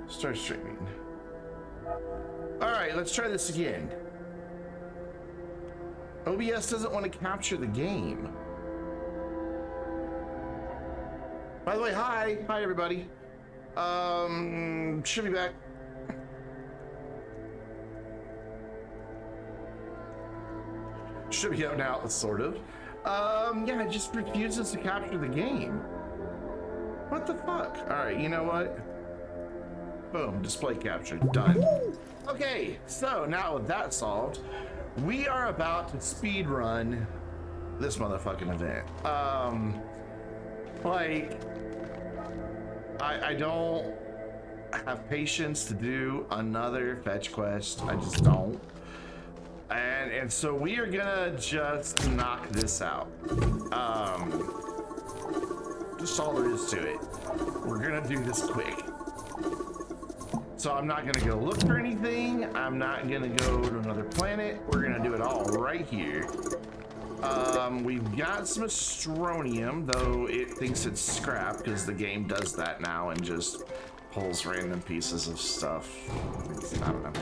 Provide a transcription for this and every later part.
Start streaming. Alright, let's try this again. OBS doesn't want to capture the game. By the way, hi. Hi, everybody. Should be back. Should be out now, sort of. Yeah, it just refuses to capture the game. What the fuck? Alright, you know what? Boom, display capture, done. Okay, so now with that solved, we are about to speed run this motherfucking event. Like, I don't have patience to do another fetch quest. I just don't. And so we are gonna just knock this out. Just all there is to it. We're gonna do this quick. So I'm not gonna go look for anything. I'm not gonna go to another planet. We're gonna do it all right here. We've got some astronium, though it thinks it's scrap because the game does that now and just pulls random pieces of stuff. I don't know.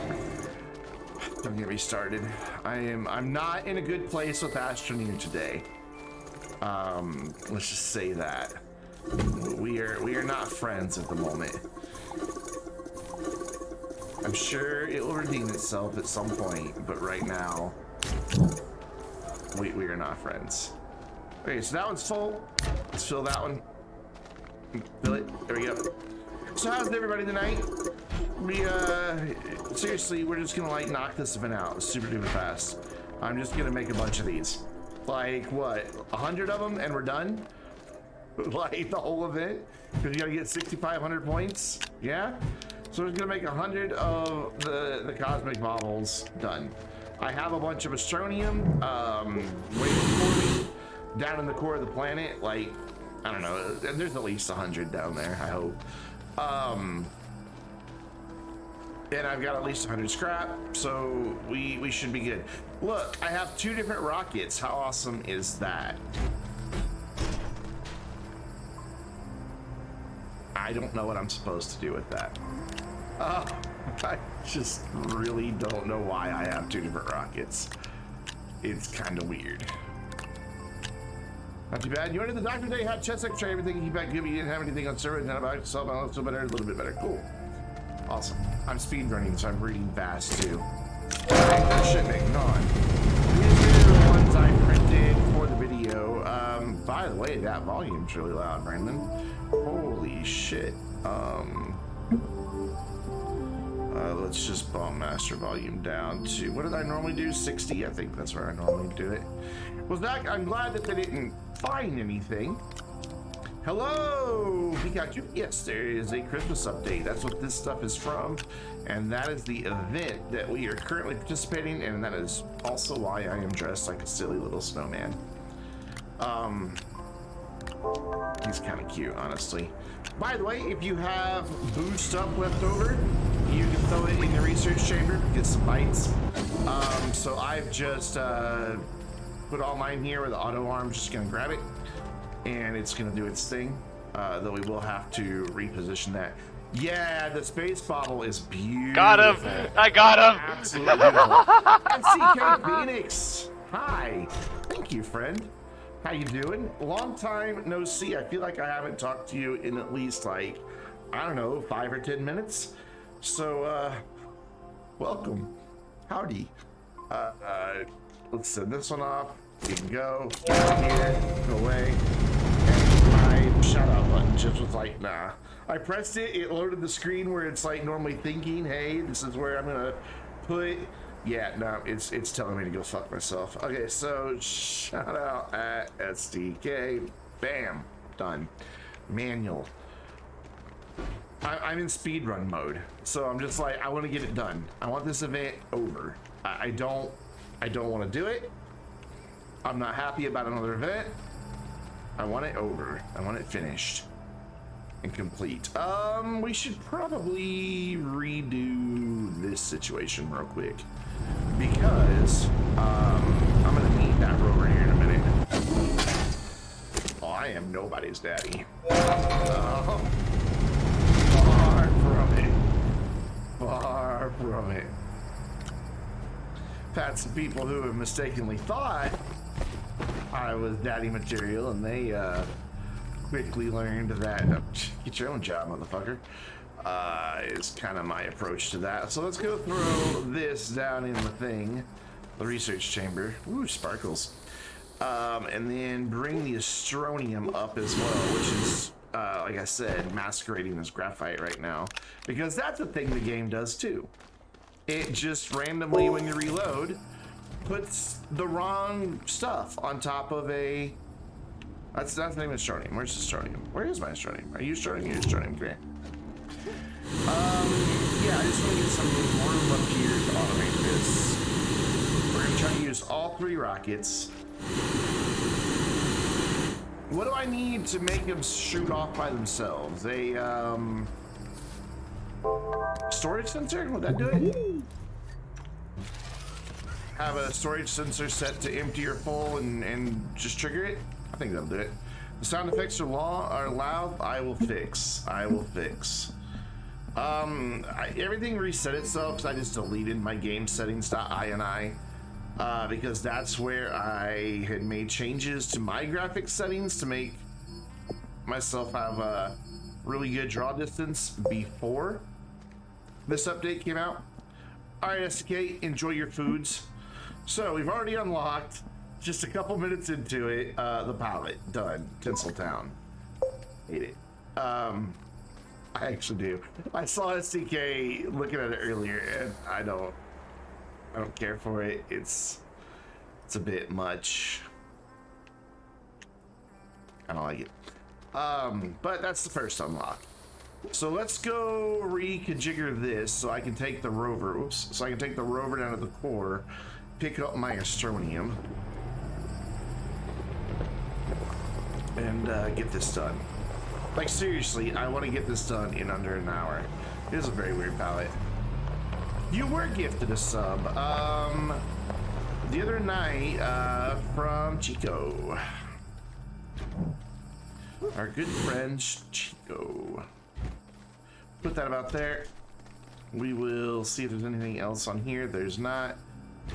Don't get me started. I'm not in a good place with Astroneer today. Let's just say that. We are not friends at the moment. I'm sure it will redeem itself at some point, but right now, we are not friends. Okay, so that one's full. Let's fill that one. Fill it. There we go. So how's everybody tonight? We seriously, we're just gonna like knock this event out super duper fast. I'm just gonna make a bunch of these. Like what, 100 of them and we're done? Like the whole event? Because you gotta get 6,500 points. Yeah? So we're just gonna make 100 of the cosmic baubles. Done. I have a bunch of astronium waiting for me down in the core of the planet. Like, I don't know, there's at least 100 down there, I hope. And I've got at least 100 scrap, so we should be good. Look, I have 2 different rockets. How awesome is that? I don't know what I'm supposed to do with that. I just really don't know why I have 2 different rockets. It's kind of weird. Not too bad. You went to the doctor today, had chest x-ray, everything, you back good, you didn't have anything on server, antibiotics, self, I feel better, a little bit better. Cool. Awesome. I'm speed running, so I'm reading fast too. Shipment gone. These are the ones I printed for the video. By the way, that volume's really loud, Brandon. Holy shit. Let's just bump master volume down to, what did I normally do? 60? I think that's where I normally do it. Well, Zach, I'm glad that they didn't find anything. Hello, Pikachu. Yes, there is a Christmas update. That's what this stuff is from. And that is the event that we are currently participating in. And that is also why I am dressed like a silly little snowman. He's kind of cute, honestly. By the way, if you have booze stuff left over, you can throw it in the research chamber, get some bites. So I've just put all mine here with the auto arm, just gonna grab it. And it's gonna do its thing, though we will have to reposition that. Yeah, the space bobble is beautiful. Got him! I got him! Absolutely beautiful. And CK Phoenix, hi. Thank you, friend. How you doing? Long time no see. I feel like I haven't talked to you in at least like, I don't know, 5 or 10 minutes. So, welcome. Howdy. Let's send this one off. You can go here, go away. And my shout out button just was like, nah. I pressed it, it loaded the screen where it's like normally thinking, hey, this is where I'm gonna put. Yeah, no, it's telling me to go fuck myself. Okay, so shout out at SDK. Bam, done. Manual. I'm in speedrun mode, so I'm just like, I want to get it done. I want this event over. I don't want to do it. I'm not happy about another event. I want it over. I want it finished and complete. We should probably redo this situation real quick because I'm gonna need that rover here in a minute. Oh, I am nobody's daddy. Far from it. far from it. I've had some people who have mistakenly thought I was daddy material, and they quickly learned that get your own job, motherfucker. Is kind of my approach to that. So let's go throw this down in the thing, the research chamber. Ooh, sparkles. And then bring the astronium up as well, which is, like I said, masquerading as graphite right now, because that's a thing the game does too. It just randomly, when you reload, puts the wrong stuff on top of a. That's the name of astronium. Where's astronium? Where is my astronium? Are you astronium? You're astronium. Great. Yeah, I just want to get some room up here to automate this. We're gonna try to use all 3 rockets. What do I need to make them shoot off by themselves? A storage sensor? Would that do it? Have a storage sensor set to empty or full and just trigger it? I think that'll do it. The sound effects are loud. I will fix. Everything reset itself because I just deleted my game settings.ini because that's where I had made changes to my graphics settings to make myself have a really good draw distance before this update came out. All right, SDK, enjoy your foods. So we've already unlocked, just a couple minutes into it, the pallet done. Tinseltown. Hate it. I actually do. I saw SDK looking at it earlier, and I don't care for it. It's a bit much. I don't like it. But that's the first unlock. So let's go reconfigure this so I can take the rover. Oops. So I can take the rover down to the core, pick up my astronium, and get this done. Like, seriously, I want to get this done in under an hour. It is a very weird palette. You were gifted a sub the other night from Chico. Our good friend Chico. Put that about there. We will see if there's anything else on here. There's not.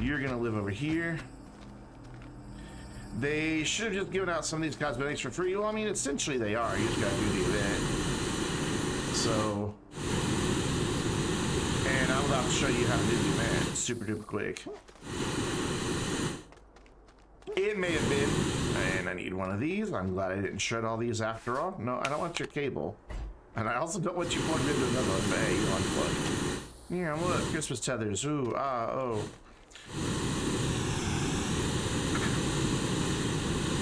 You're gonna live over here. They should have just given out some of these cosmetics for free. Well, I mean, essentially they are. You just gotta do the event. So, and I'm about to show you how to do the event super duper quick. It may have been, and I need one of these. I'm glad I didn't shred all these after all. No, I don't want your cable. And I also don't want you plugged into another one, but hey, you unplug. Yeah, look, Christmas tethers. Ooh, oh.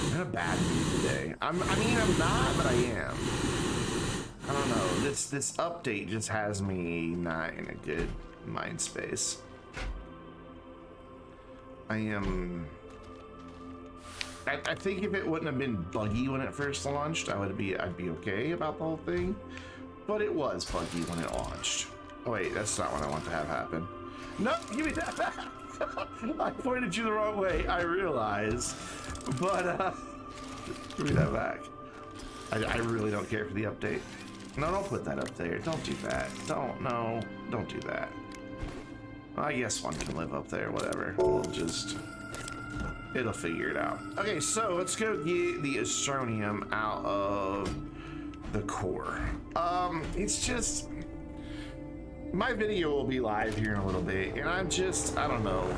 I'm in a bad mood today. I mean, I'm not, but I am. I don't know. This update just has me not in a good mind space. I am. I think if it wouldn't have been buggy when it first launched, I'd be okay about the whole thing. But it was buggy when it launched. Oh wait, that's not what I want to have happen. No, give me that back. I pointed you the wrong way. I realize, but give me that back. I really don't care for the update. No, don't put that up there. Don't do that. Don't do that. I guess one can live up there. Whatever. We'll just. It'll figure it out. Okay, so let's go get the astronium out of the core. It's just my video will be live here in a little bit, and I don't know.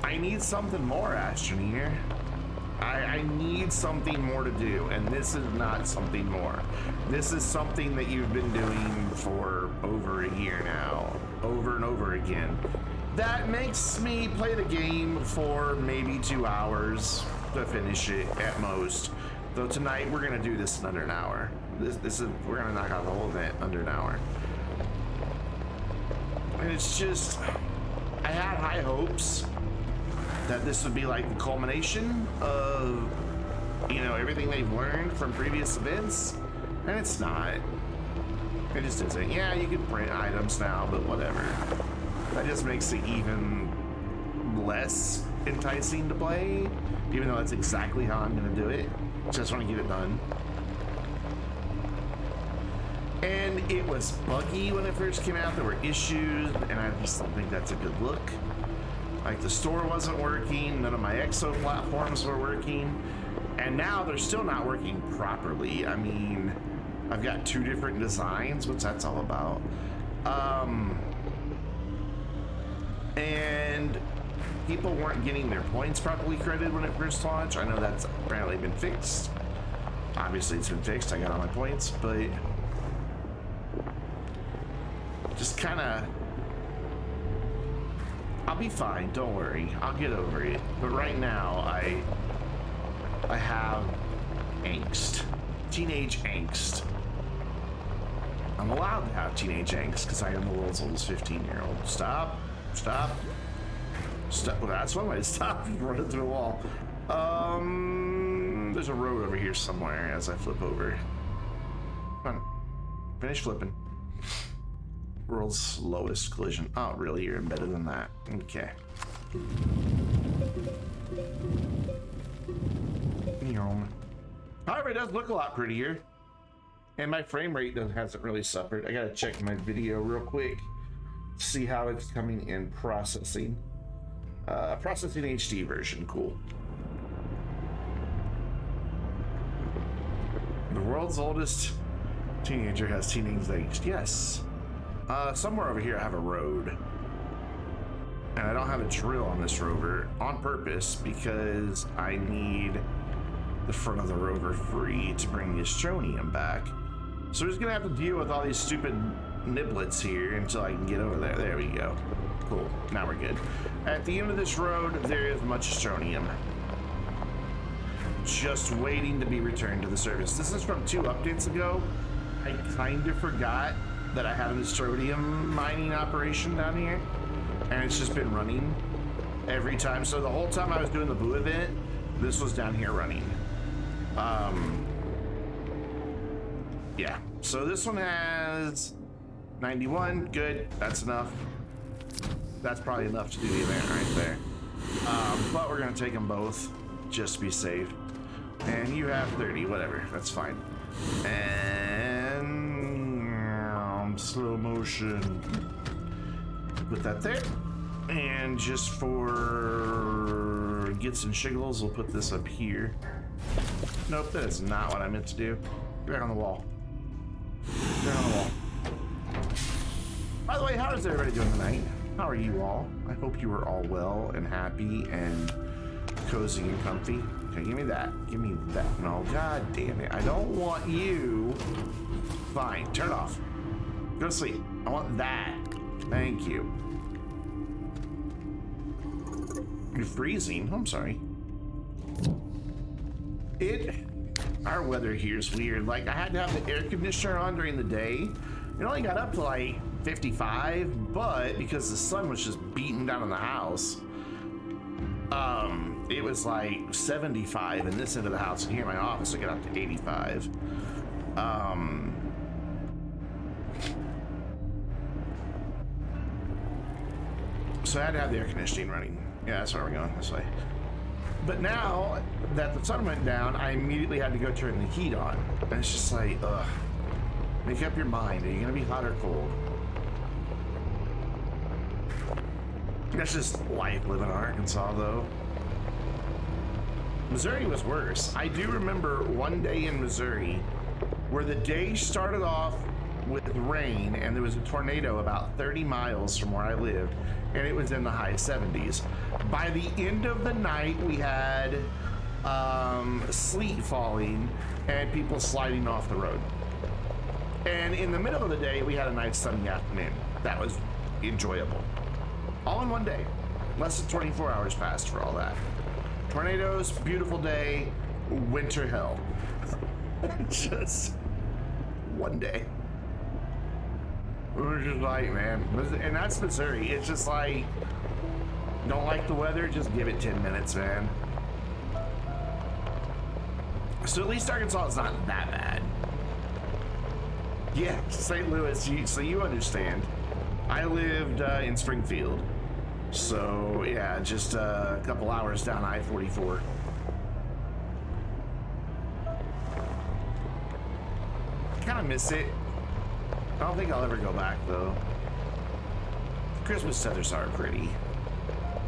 I need something more, Astroneer. I need something more to do, and this is not something more. This is something that you've been doing for over a year now, over and over again. That makes me play the game for maybe 2 hours to finish it at most. Though tonight we're gonna do this in under an hour. We're gonna knock out the whole event under an hour. And it's just, I had high hopes that this would be like the culmination of, you know, everything they've learned from previous events, and it's not. It just isn't. Yeah, you can print items now, but whatever. That just makes it even less enticing to play, even though that's exactly how I'm gonna do it. Just want to get it done. It was buggy when it first came out. There were issues, and I just don't think that's a good look. Like, the store wasn't working, none of my exo platforms were working, and now they're still not working properly. I mean, I've got 2 different designs. What's that's all about? And people weren't getting their points properly credited when it first launched. I know that's apparently been fixed. Obviously it's been fixed. I got all my points, but just kind of, I'll be fine. Don't worry. I'll get over it. But right now, I have angst. Teenage angst. I'm allowed to have teenage angst because I am the world's oldest 15-year-old. Stop. Stop. Stop. Well, that's one way to stop. Running through a wall. There's a road over here somewhere as I flip over. Come on. Finish flipping. World's slowest collision. Oh, really? You're better than that. Okay. However, it does look a lot prettier. And my frame rate hasn't really suffered. I gotta check my video real quick. See how it's coming in processing. Processing HD version. Cool. The world's oldest teenager has teenage angst. Yes. Somewhere over here I have a road. And I don't have a drill on this rover on purpose because I need the front of the rover free to bring the Astroneer back. So we're just gonna have to deal with all these stupid niblets here until I can get over there. There we go. Cool. Now we're good. At the end of this road, there is much Astroneer. Just waiting to be returned to the service. This is from 2 updates ago. I kind of forgot that I had an Astroneer mining operation down here, and it's just been running every time. So the whole time I was doing the Boo event, this was down here running. Yeah. So this one has 91. Good. That's enough. That's probably enough to do the event right there. But we're gonna take them both just to be safe. And you have 30. Whatever. That's fine. And slow motion. Put that there. And just for gets and shiggles, we'll put this up here. Nope, that is not what I meant to do. Get back on the wall. Get back on the wall. By the way, how is everybody doing tonight? How are you all? I hope you are all well and happy and cozy and comfy. Okay, give me that. Give me that. No, god damn it. I don't want you. Fine, turn it off. Go to sleep. I want that. Thank you. You're freezing. I'm sorry. Our weather here is weird. Like, I had to have the air conditioner on during the day. It only got up to like 55, but because the sun was just beating down on the house, it was like 75 in this end of the house, and here in my office it got up to 85. So I had to have the air conditioning running. Yeah, that's where we're going, this way. But now that the sun went down, I immediately had to go turn the heat on. And it's just like, ugh. Make up your mind. Are you gonna be hot or cold? That's just life living in Arkansas, though. Missouri was worse. I do remember one day in Missouri where the day started off with rain and there was a tornado about 30 miles from where I lived, and it was in the high 70s. By the end of the night, we had sleet falling and people sliding off the road. And in the middle of the day, we had a nice sunny afternoon. That was enjoyable. All in one day. Less than 24 hours passed for all that. Tornadoes, beautiful day, winter hell. Just one day. It was just like, man. And that's Missouri. It's just like, don't like the weather, just give it 10 minutes, man. So at least Arkansas is not that bad. Yeah, St. Louis, so you understand. I lived in Springfield. So yeah, just a couple hours down I-44. Kind of miss it. I don't think I'll ever go back though. Christmas feathers are pretty.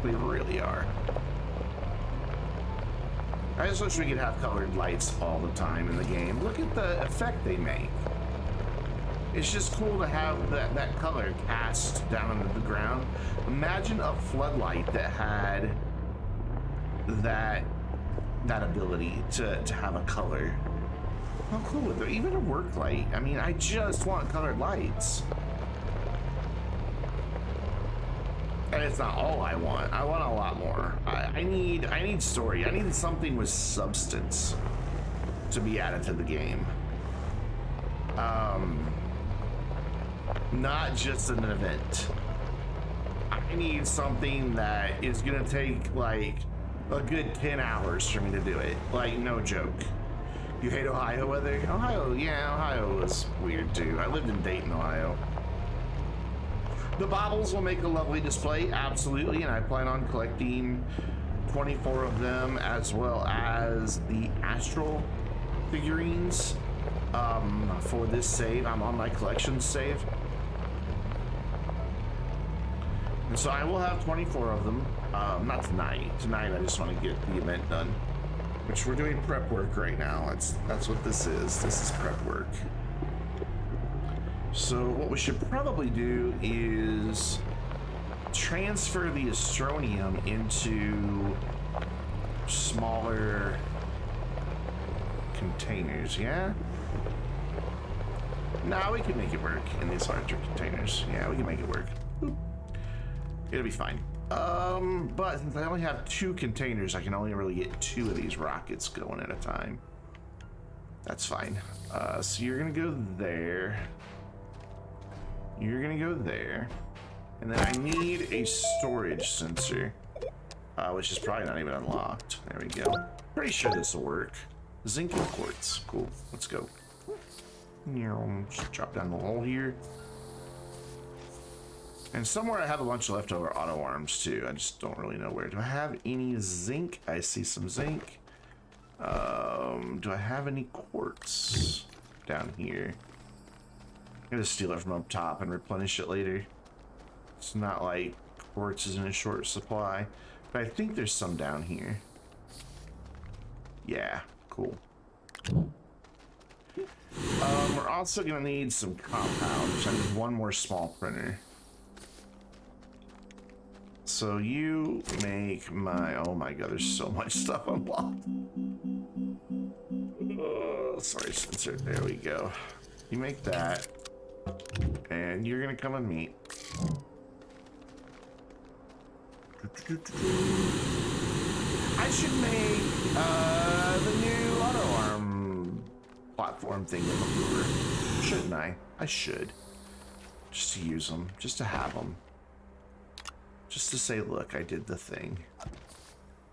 They really are. I just wish we could have colored lights all the time in the game. Look at the effect they make. It's just cool to have that color cast down into the ground. Imagine a floodlight that had that ability to have a color. How cool would it? Even a work light. I mean, I just want colored lights. And it's not all I want. I want a lot more. I need story. I need something with substance to be added to the game. Not just an event. I need something that is gonna take like a good 10 hours for me to do it. Like, no joke. You hate Ohio weather? Ohio, yeah, Ohio was weird too. I lived in Dayton, Ohio. The baubles will make a lovely display, absolutely, and I plan on collecting 24 of them, as well as the astral figurines for this save. I'm on my collections save. And so I will have 24 of them. Not tonight. Tonight I just want to get the event done, which we're doing prep work right now. That's what this is. This is prep work. So what we should probably do is transfer the astronium into smaller containers, yeah? Nah, we can make it work in these larger containers. Yeah, we can make it work. Boop. It'll be fine. But since I only have 2 containers, I can only really get 2 of these rockets going at a time. That's fine. So you're gonna go there. You're gonna go there. And then I need a storage sensor, which is probably not even unlocked. There we go. Pretty sure this will work. Zinc and quartz. Cool. Let's go. Just drop down the hole here. And somewhere I have a bunch of leftover auto arms too. I just don't really know where. Do I have any zinc? I see some zinc. Do I have any quartz down here? I'm gonna steal it from up top and replenish it later. It's not like quartz is in a short supply, but I think there's some down here. Yeah, cool. We're also gonna need some compounds. I need 1 more small printer. So you make my, oh my god, there's so much stuff unlocked. Oh, sorry, sensor, there we go. You make that, and you're gonna come and meet. I should make the new auto arm platform thing in the mover, shouldn't I? I should. Just to use them, just to have them. Just to say, look, I did the thing.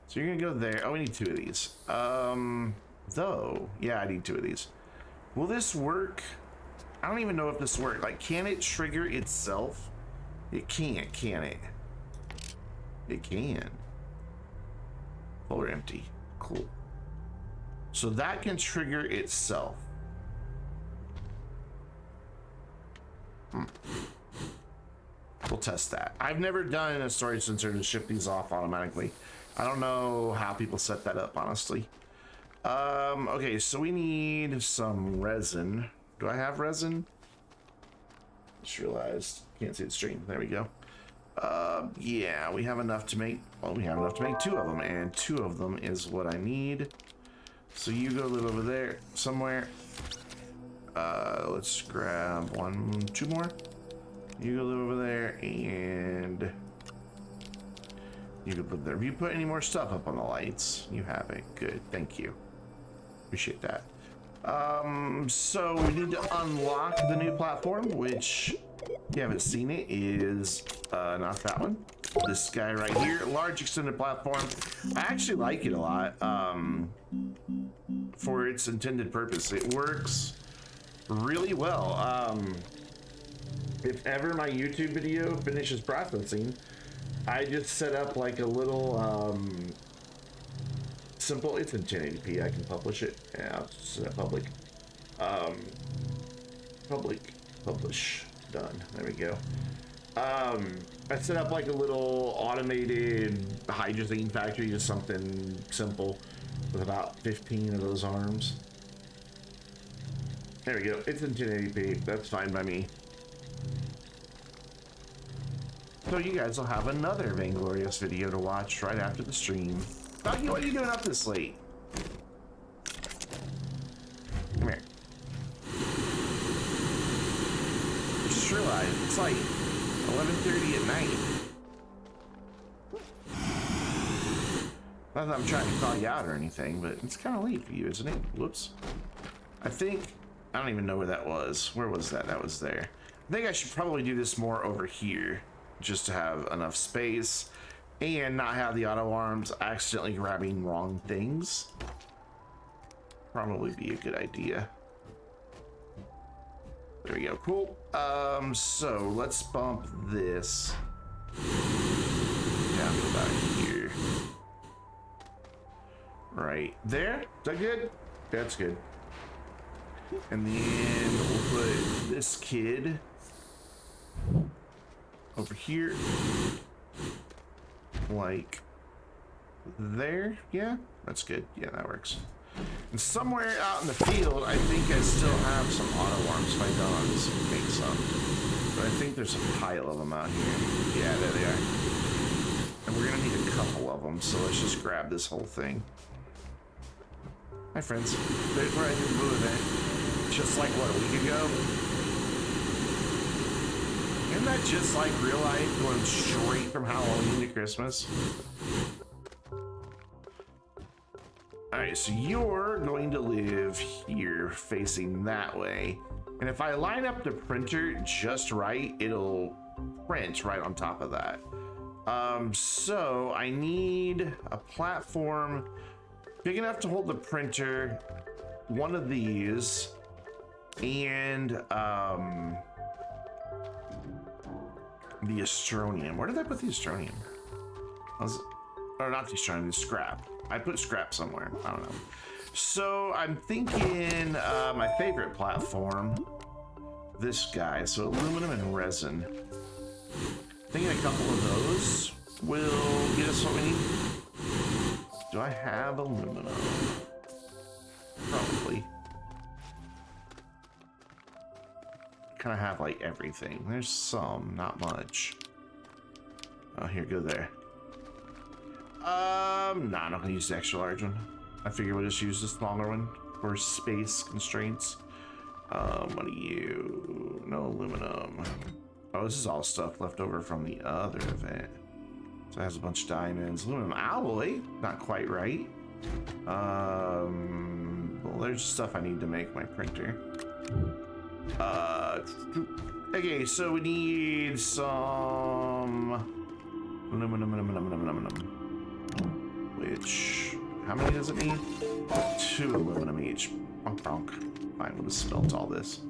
So you're gonna go there. Oh, we need 2 of these. Though, yeah, I need 2 of these. Will this work? I don't even know if this works. Like, can it trigger itself? It can't, can it? It can. Full or empty. Cool. So that can trigger itself. We'll test that. I've never done a storage sensor to ship these off automatically. I don't know how people set that up, honestly. Okay, so we need some resin. Do I have resin? Just realized. Can't see the stream. There we go. Yeah, we have enough to make, well, we have enough to make 2 of them, and 2 of them is what I need. So you go live over there somewhere. Let's grab 2 more. You go live over there, and you can put there. Have you put any more stuff up on the lights? You haven't. Good. Thank you. Appreciate that. So we need to unlock the new platform, which, if you haven't seen it, is not that one. This guy right here, large extended platform. I actually like it a lot for its intended purpose. It works really well. If ever my YouTube video finishes processing, I just set up like a little simple, it's in 1080p, I can publish it. Yeah, I'll set up public. Public Publish. Done. There we go. I set up like a little automated hydrazine factory, just something simple with about 15 of those arms. There we go. It's in 1080p. That's fine by me. So you guys will have another Vainglorious video to watch right after the stream. Doggy, what are you doing up this late? Come here. I just realized it's like 11:30 at night. Not that I'm trying to call you out or anything, but it's kind of late for you, isn't it? Whoops. I don't even know where that was. Where was that? That was there. I think I should probably do this more over here, just to have enough space and not have the auto arms accidentally grabbing wrong things. Probably be a good idea. There we go. Cool. So let's bump this down to about here. Right there. Is that good? That's good. And then we'll put this kid over here, like there. Yeah, that's good. Yeah, that works. And somewhere out in the field, I think I still have some auto arms. If I don't, I'll just make some. But I think there's a pile of them out here. Yeah, there they are. And we're gonna need a couple of them, so let's just grab this whole thing. Hi, friends. There's where I did the blue event. Just like, what, a week ago? Isn't that just like real life, going straight from Halloween to Christmas? Alright, so you're going to live here facing that way. And if I line up the printer just right, it'll print right on top of that. So I need a platform big enough to hold the printer, one of these, and the Astronium. Where did I put the Astronium? Or not the Astronium, the scrap. I put scrap somewhere. I don't know. So I'm thinking my favorite platform, this guy. So aluminum and resin. Thinking a couple of those will get us what we need. Do I have aluminum? Probably. Kind of have like everything. There's some, not much. Oh, here, go there. Nah, I'm not gonna use the extra large one. I figure we'll just use the smaller one for space constraints. What do you? No aluminum. Oh, this is all stuff left over from the other event. So it has a bunch of diamonds. Aluminum alloy, not quite right. Well, there's stuff I need to make my printer. Okay, so we need some aluminum. Which, how many does it need? 2 aluminum each. Fine, we'll just smelt all this.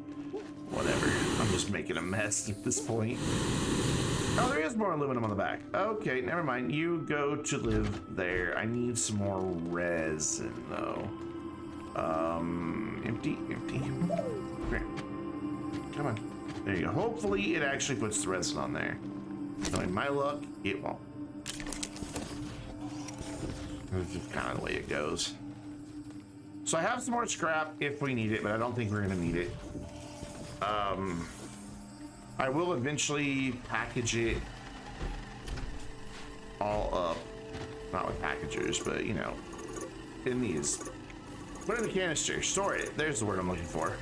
Whatever. I'm just making a mess at this point. Oh, there is more aluminum on the back. Okay, never mind. You go to live there. I need some more resin, though. Empty. Here. Come on. There you go. Hopefully, it actually puts the resin on there. Knowing my luck, it won't. This is kind of the way it goes. So I have some more scrap if we need it, but I don't think we're going to need it. I will eventually package it all up. Not with packagers, but you know, in these. Put it in the canister, store it. There's the word I'm looking for.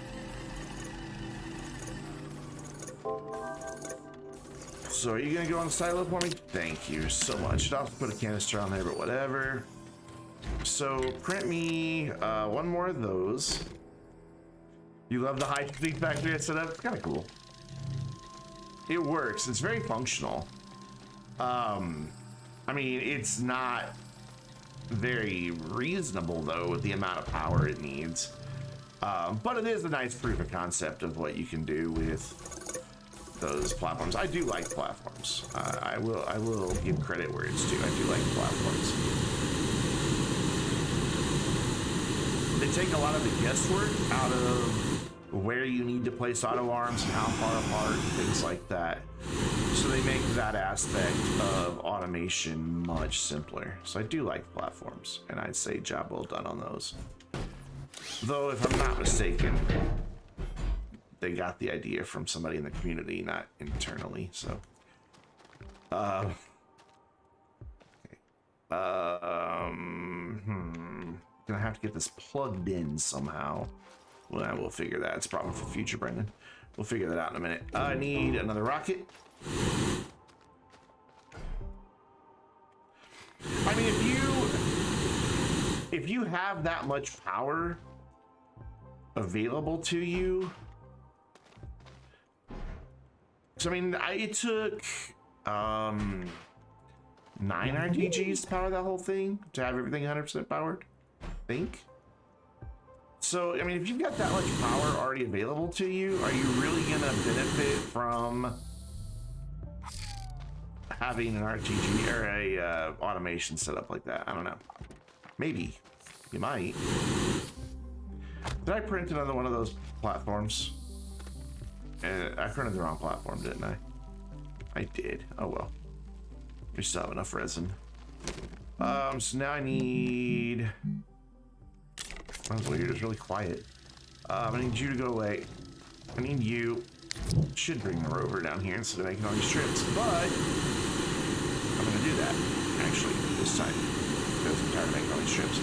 So are you gonna go on the silo for me? Thank you so much. I'll put a canister on there, but whatever. So print me one more of those. You love the high speed factory I set up? It's kind of cool. It works. It's very functional. I mean, it's not very reasonable though with the amount of power it needs. But it is a nice proof of concept of what you can do with those platforms. I do like platforms. I will give credit where it's due. I do like platforms. They take a lot of the guesswork out of where you need to place auto arms, how far apart, things like that. So they make that aspect of automation much simpler. So I do like platforms, and I'd say job well done on those. Though, if I'm not mistaken, they got the idea from somebody in the community, not internally. So, gonna have to get this plugged in somehow. Well, we'll figure that. It's a problem for future, Brendan. We'll figure that out in a minute. I need another rocket. I mean, if you have that much power available to you, so I mean, it took 9 RTGs to power that whole thing, to have everything 100% powered, I think. So, I mean, if you've got that much power already available to you, are you really gonna benefit from having an RTG or a automation set up like that? I don't know. Maybe. You might. Did I print another one of those platforms? I printed the wrong platform, didn't I? I did. Oh well. We still have enough resin. So now I need... That was weird. It was really quiet. I need you to go away. I need you. Should bring the rover down here instead of making all these trips, but I'm gonna do that actually this time because I'm tired of making all these trips.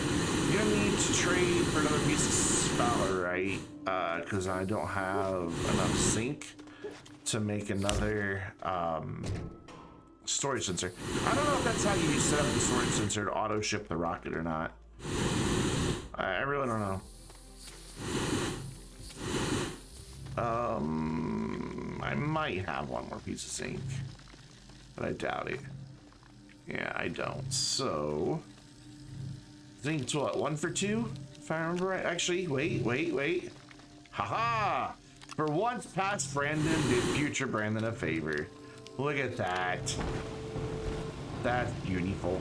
You're gonna need to trade for another piece of sphalerite because I don't have enough zinc to make another storage sensor. I don't know if that's how you set up the storage sensor to auto ship the rocket or not. I really don't know. I might have one more piece of zinc, but I doubt it. Yeah, I don't. So, zinc's what, 1 for 2? If I remember right. Actually, wait. Haha! For once, past Brandon did future Brandon a favor. Look at that. That's beautiful.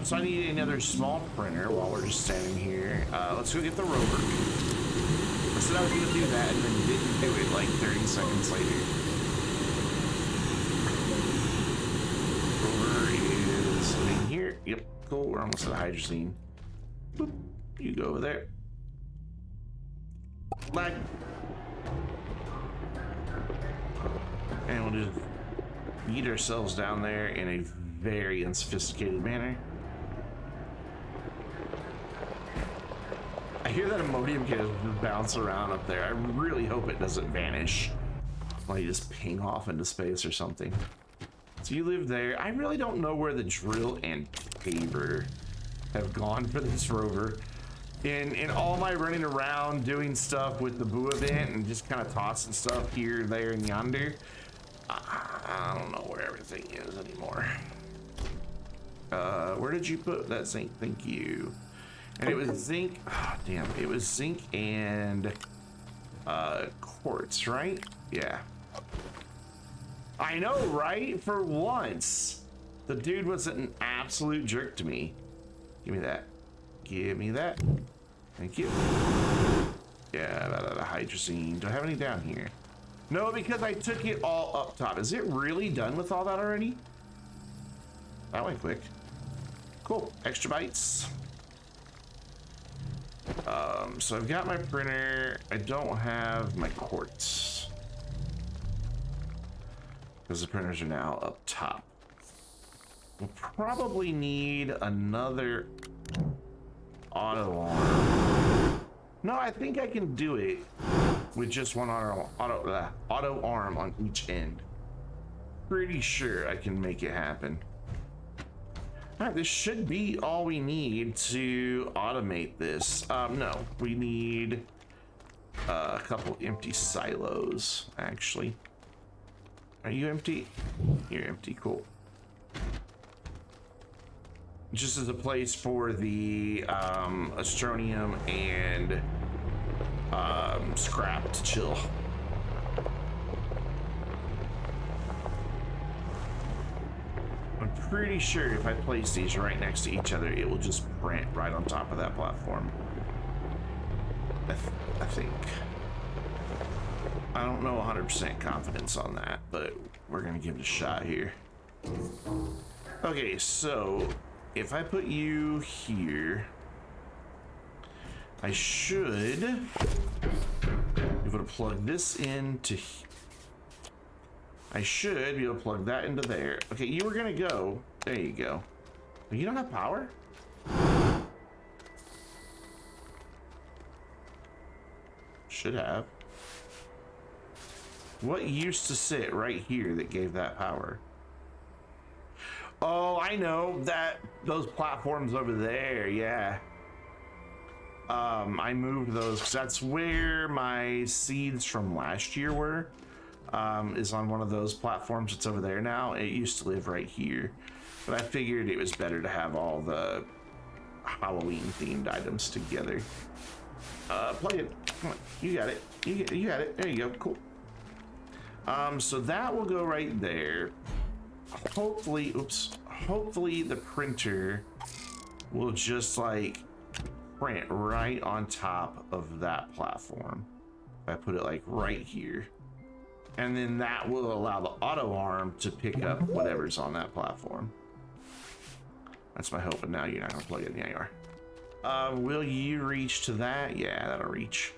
So I need another small printer while we're just standing here. Let's go get the rover. I said I was gonna do that and then didn't do it like 30 seconds later. Rover is in here. Yep, cool. We're almost at the hydrazine. Boop. You go over there. Lag. And we'll just eat ourselves down there in a very unsophisticated manner. I hear that ammonium can just bounce around up there. I really hope it doesn't vanish. Like just ping off into space or something. So you live there. I really don't know where the drill and paver have gone for this rover. In all my running around doing stuff with the Boo event and just kind of tossing stuff here, there, and yonder, I don't know where everything is anymore. Where did you put that zinc? Thank you. And it was zinc. Oh, damn. It was zinc and quartz, right? Yeah. I know, right? For once. The dude wasn't an absolute jerk to me. Give me that. Give me that. Thank you. Yeah, the hydrazine. Do I have any down here? No, because I took it all up top. Is it really done with all that already? That went quick. Cool. Extra bytes. So I've got my printer. I don't have my quartz because the printers are now up top. We'll probably need another auto arm. No, I think I can do it with just one auto arm on each end. Pretty sure I can make it happen. All right, this should be all we need to automate this. No, we need a couple empty silos, actually. Are you empty? You're empty, cool. Just as a place for the astronium and scrap to chill. I'm pretty sure if I place these right next to each other, it will just print right on top of that platform. I think. I don't know 100% confidence on that, but we're gonna give it a shot here. Okay, so if I put you here, I should be able to plug this into. I should be able to plug that into there. Okay, you were gonna go. There you go. But you don't have power? Should have. What used to sit right here that gave that power? Oh, I know that those platforms over there, yeah. I moved those because that's where my seeds from last year were. Is on one of those platforms. It's over there now. It used to live right here, but I figured it was better to have all the Halloween themed items together. Plug it. Come on, you got it. You got it. There you go. Cool. So that will go right there. Hopefully, oops. Hopefully the printer will just like print right on top of that platform. If I put it like right here. And then that will allow the auto arm to pick up whatever's on that platform. That's my hope, and now you're not gonna plug it in. Yeah, you are. Will you reach to that? Yeah, that'll reach.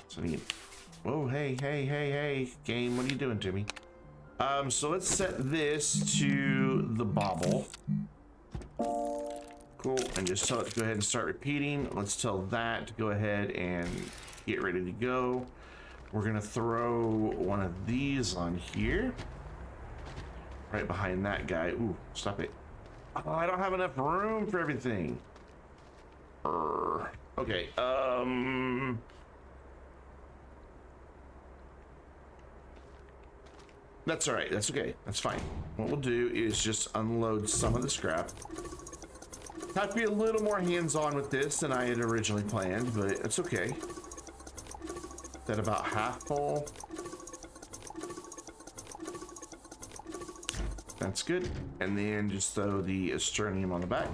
So I need. Whoa, hey, game, what are you doing to me? So let's set this to the bobble. Cool, and just tell it to go ahead and start repeating. Let's tell that to go ahead and get ready to go. We're gonna throw one of these on here. Right behind that guy. Ooh, stop it. Oh, I don't have enough room for everything. Okay, that's all right, that's okay, that's fine. What we'll do is just unload some of the scrap. Have to be a little more hands-on with this than I had originally planned, but it's okay. That about half full. That's good. And then just throw the Astroneer on the back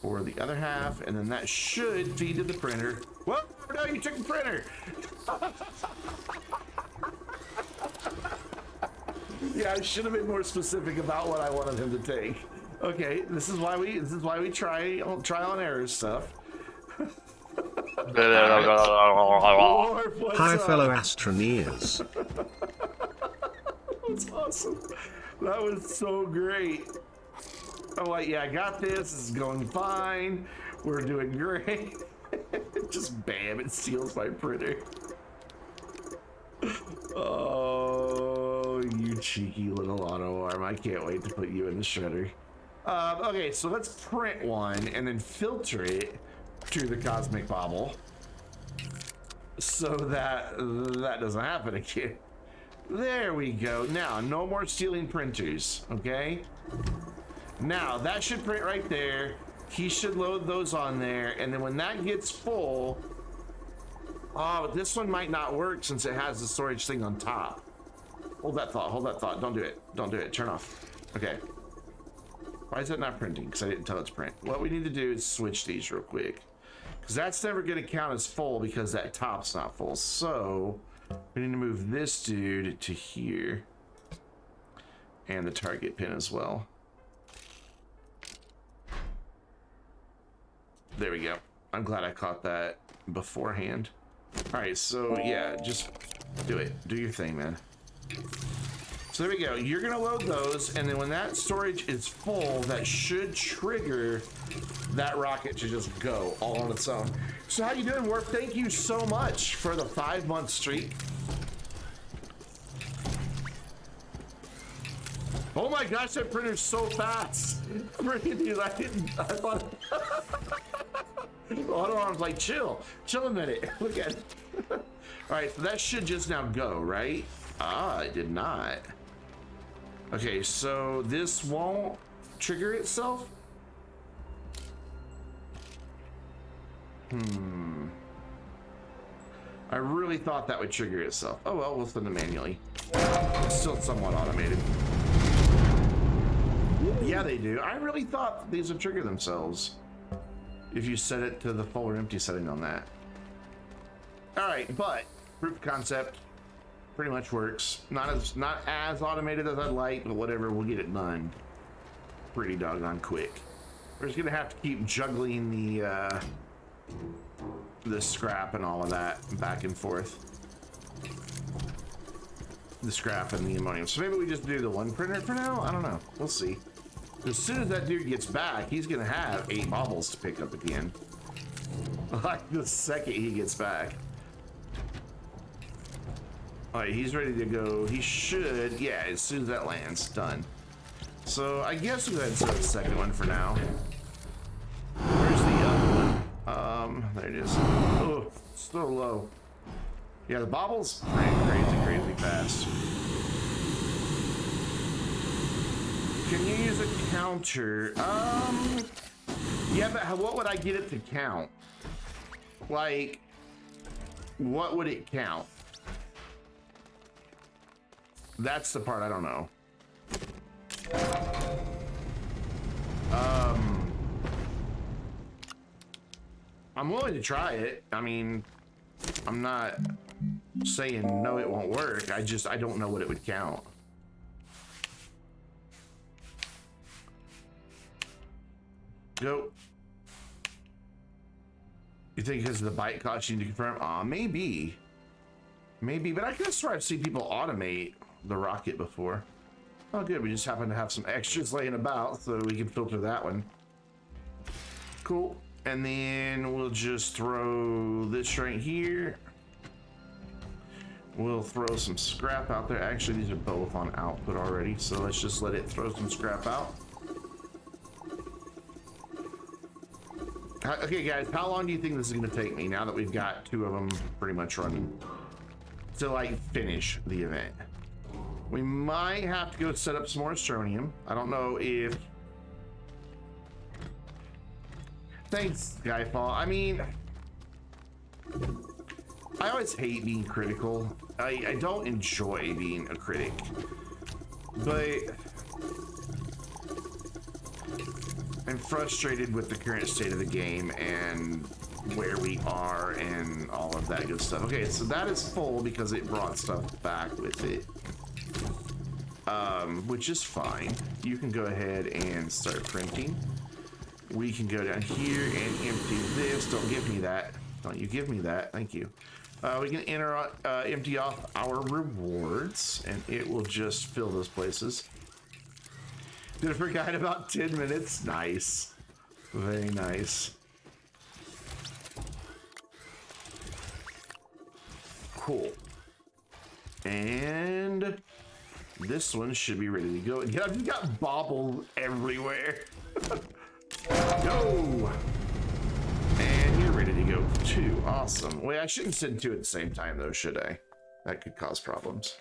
for the other half, and then that should feed to the printer. Whoa, no, you took the printer. Yeah, I should have been more specific about what I wanted him to take. Okay, this is why we try on error stuff. Lord, Hi, up? fellow Astroneers. That's awesome. That was so great. I'm like, yeah, I got this. This is going fine. We're doing great. Just bam, it steals my printer. Oh, you cheeky little auto arm. I can't wait to put you in the shredder. Okay, so let's print one and then filter it to the cosmic bobble so that that doesn't happen again. There we go. Now, no more stealing printers, okay? Now, that should print right there. He should load those on there, and then when that gets full, oh, this one might not work since it has the storage thing on top. Hold that thought, don't do it. Don't do it, turn off. Okay. Why is that not printing? Because I didn't tell it to print. What we need to do is switch these real quick. Because that's never going to count as full because that top's not full. So we need to move this dude to here. And the target pin as well. There we go. I'm glad I caught that beforehand. All right, so yeah, just do it. Do your thing, man. So there we go. You're gonna load those, and then when that storage is full, that should trigger that rocket to just go all on its own. So how you doing, Worf? Thank you so much for the 5-month streak. Oh my gosh, that printer's so fast. Dude, I thought auto arm's like, chill a minute. Look at it. All right, so that should just now go, right? Ah, it did not. Okay, so this won't trigger itself? I really thought that would trigger itself. Oh well, we'll send it manually. It's still somewhat automated. Yeah, they do. I really thought these would trigger themselves if you set it to the full or empty setting on that. All right, but proof of concept. Pretty much works. Not as automated as I'd like, but whatever, we'll get it done pretty doggone quick. We're just gonna have to keep juggling the scrap and all of that back and forth. The scrap and the ammonium. So maybe we just do the one printer for now? I don't know. We'll see. As soon as that dude gets back, he's gonna have 8 baubles to pick up again. Like the second he gets back. All right, he's ready to go. He should, yeah, as soon as that lands, done. So I guess we'll go ahead and set the second one for now. Where's the other one? There it is. Oh, so low. Yeah, the baubles ran crazy fast. Can you use a counter? Yeah, but what would I get it to count? Like, what would it count? That's the part I don't know. I'm willing to try it. I mean, I'm not saying no, it won't work. I don't know what it would count. Go. You think because of the bite cost you need to confirm? Maybe. Maybe, but I could have sworn I've seen people automate the rocket before. Oh, good. We just happen to have some extras laying about, so we can filter that one. Cool. And then we'll just throw this right here. We'll throw some scrap out there. Actually, these are both on output already, so let's just let it throw some scrap out. Okay, guys, how long do you think this is going to take me now that we've got 2 of them pretty much running to, like, finish the event? We might have to go set up some more Astronium. I don't know if... Thanks, Skyfall. I mean, I always hate being critical. I don't enjoy being a critic, but I'm frustrated with the current state of the game and where we are and all of that good stuff. Okay, so that is full because it brought stuff back with it, which is fine. You can go ahead and start printing. We can go down here and empty this. Don't give me that. Don't you give me that. Thank you. We can empty off our rewards, and it will just fill those places. Did I forget about 10 minutes? Nice. Very nice. Cool. And this one should be ready to go. Yeah, I've got baubles everywhere. Go! And you're ready to go too. Awesome. Wait, I shouldn't send 2 at the same time though, should I? That could cause problems.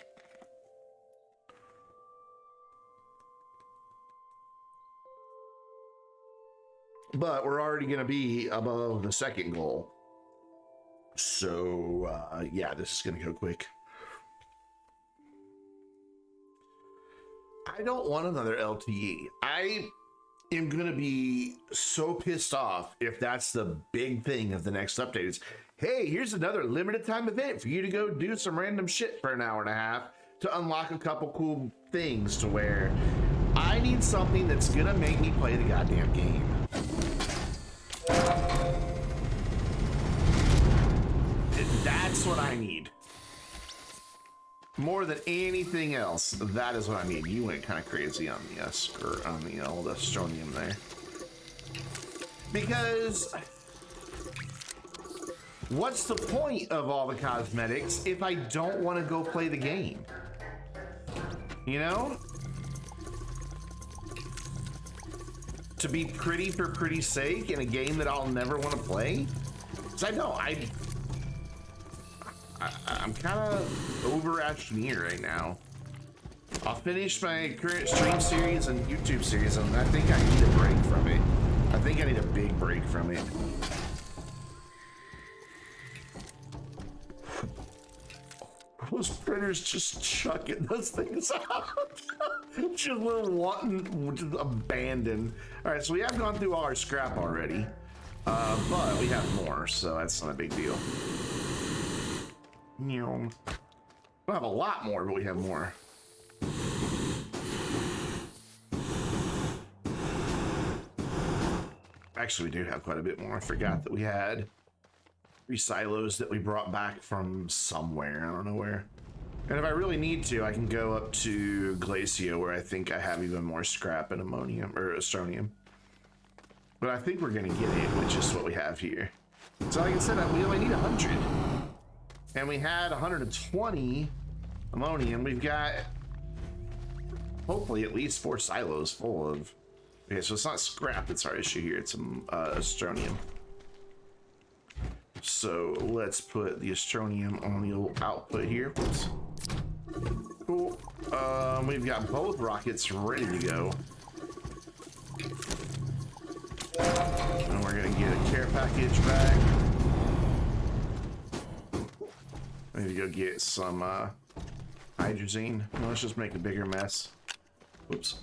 But we're already going to be above the second goal. So, yeah, this is going to go quick. I don't want another LTE. I am going to be so pissed off if that's the big thing of the next update is, hey, here's another limited time event for you to go do some random shit for an hour and a half to unlock a couple cool things, to where I need something that's going to make me play the goddamn game. That's what I need. More than anything else, that is what I need. You went kind of crazy on the old Astronium there. Because what's the point of all the cosmetics if I don't want to go play the game? You know? To be pretty for pretty's sake in a game that I'll never want to play? Because I know, I'm kind of over Astroneer right now. I'll finish my current stream series and YouTube series, and I think I need a break from it. I think I need a big break from it. Those printers just chucking those things out. Just a little wanton, just abandoned. All right, so we have gone through all our scrap already, but we have more, so that's not a big deal. We don't have a lot more, but we have more. Actually, we do have quite a bit more. I forgot that we had 3 silos that we brought back from somewhere. I don't know where. And if I really need to, I can go up to Glacio, where I think I have even more scrap and ammonium or astronium. But I think we're gonna get it with just what we have here. So like I said, we only need 100. And we had 120 ammonium. We've got hopefully at least 4 silos full of... Okay, so it's not scrap that's our issue here, it's astronium. So let's put the astronium on the old output here. Oops. Cool. We've got both rockets ready to go. And we're gonna get a care package back. I need to go get some hydrazine. No, let's just make a bigger mess. Oops.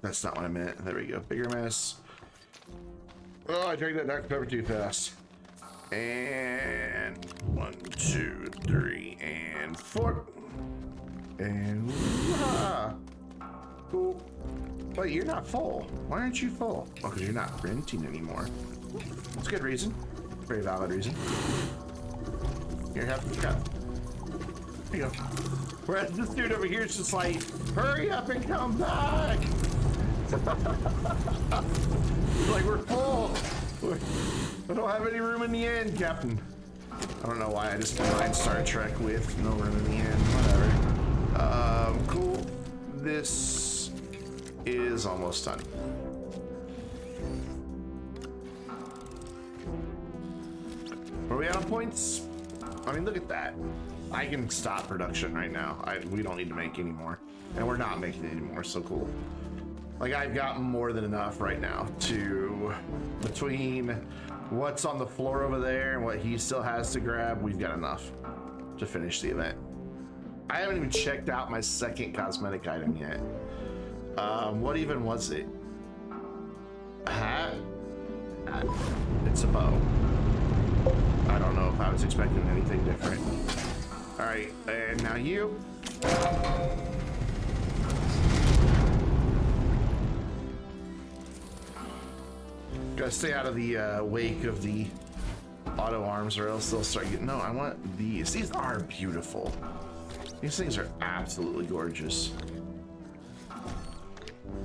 That's not what I meant. There we go. Bigger mess. Oh, I drank that Dr. Pepper too fast. And 1, 2, 3, and 4. And cool. Wait, you're not full. Why aren't you full? Oh, because you're not renting anymore. That's a good reason. Very valid reason. Here, have some crap. There you go. Whereas this dude over here is just like, hurry up and come back. Like, we're full. I don't have any room in the end, Captain. I don't know why I just combined Star Trek with no room in the end. Whatever. Cool. This is almost done. Are we out of points? I mean, look at that. I can stop production right now. We don't need to make any more. And we're not making any more, so cool. Like, I've got more than enough right now to, between what's on the floor over there and what he still has to grab, we've got enough to finish the event. I haven't even checked out my second cosmetic item yet. What even was it? A hat? It's a bow. I don't know if I was expecting anything different. All right, and now you. Gotta stay out of the wake of the auto arms or else they'll start getting... No, I want these. These are beautiful. These things are absolutely gorgeous.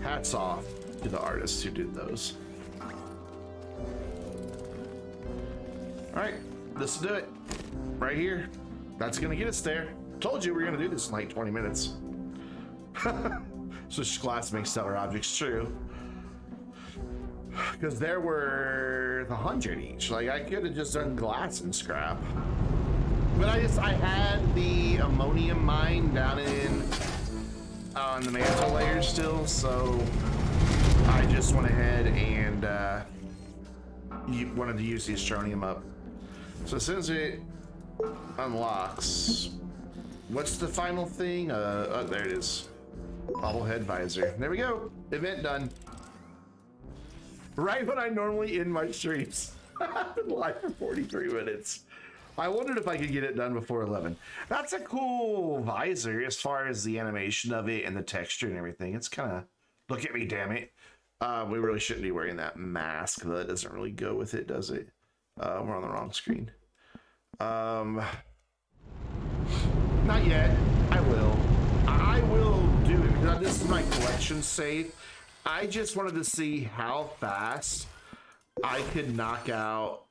Hats off to the artists who did those. All right, this will do it. Right here. That's gonna get us there. Told you we were gonna do this in like 20 minutes. Switch glass makes stellar objects true. Because there were 100 each. Like, I could have just done glass and scrap. But I had the ammonium mine down on the mantle layer still, so I just went ahead and wanted to use the astronium up. So as soon as it unlocks, what's the final thing? Oh, there it is. Bobblehead visor. There we go. Event done. Right when I normally end my streams. I've been live for 43 minutes. I wondered if I could get it done before 11. That's a cool visor as far as the animation of it and the texture and everything. It's kind of, look at me, damn it. We really shouldn't be wearing that mask. That doesn't really go with it, does it? We're on the wrong screen. Not yet. I will. I will do it because this is my collection save. I just wanted to see how fast I could knock out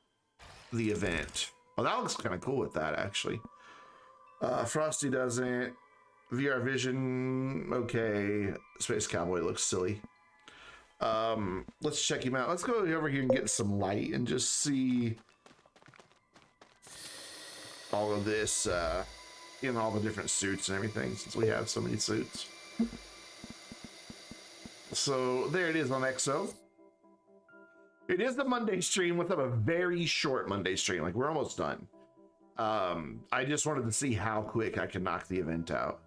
the event. Oh, that looks kind of cool with that, actually. Frosty doesn't. VR Vision, okay. Space Cowboy looks silly. Let's check him out. Let's go over here and get some light and just see all of this in all the different suits and everything, since we have so many suits. So there it is on EXO. It is the Monday stream with a very short Monday stream. Like, we're almost done. I just wanted to see how quick I can knock the event out.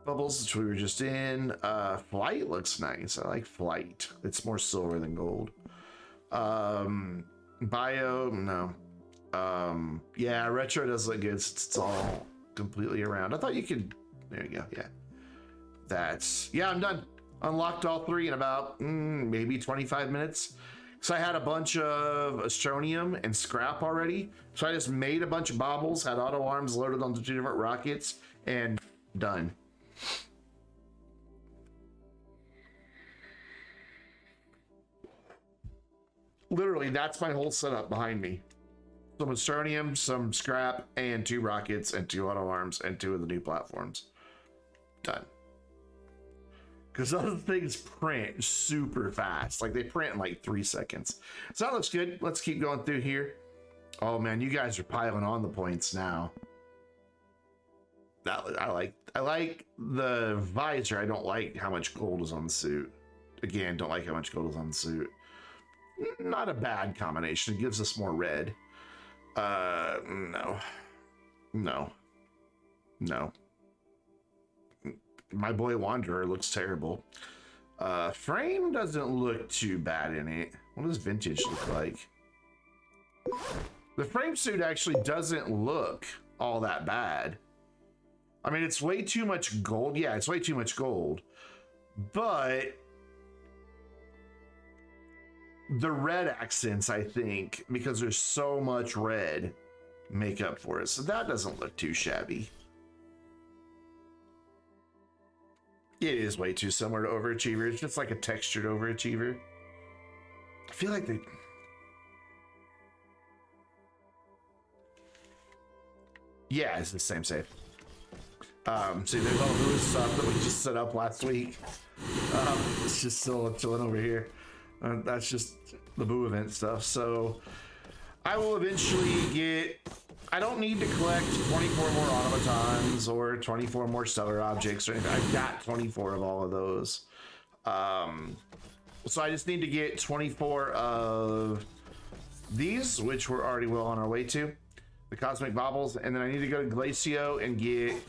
Bubbles, which we were just in. Flight looks nice. I like Flight. It's more silver than gold. Bio, no. Yeah, retro does look good. It's all completely around. I thought you could, there you go, yeah. Yeah, I'm done. Unlocked all 3 in about maybe 25 minutes. So I had a bunch of Astronium and scrap already. So I just made a bunch of baubles, had auto arms loaded onto 2 different rockets, and done. Literally, that's my whole setup behind me. Some Astronium, some scrap, and 2 rockets, and 2 auto arms, and 2 of the new platforms. Done. Because those things print super fast. Like, they print in like 3 seconds. So that looks good. Let's keep going through here. Oh man, you guys are piling on the points now. I like the visor. I don't like how much gold is on the suit. Again, don't like how much gold is on the suit. Not a bad combination. It gives us more red. No. My boy Wanderer looks terrible. Frame doesn't look too bad in it. What does vintage look like? The frame suit actually doesn't look all that bad. I mean, it's way too much gold. Yeah, it's way too much gold. But the red accents, I think, because there's so much red, make up for it. So that doesn't look too shabby. It is way too similar to Overachiever. It's just like a textured Overachiever. I feel like they... Yeah, it's the same save. See, there's all the stuff that we just set up last week. It's just still chilling over here. That's just the Boo event stuff. So I will eventually get... I don't need to collect 24 more automatons or 24 more stellar objects or anything. I've got 24 of all of those. So I just need to get 24 of these, which we're already well on our way to. The cosmic baubles, and then I need to go to Glacio and get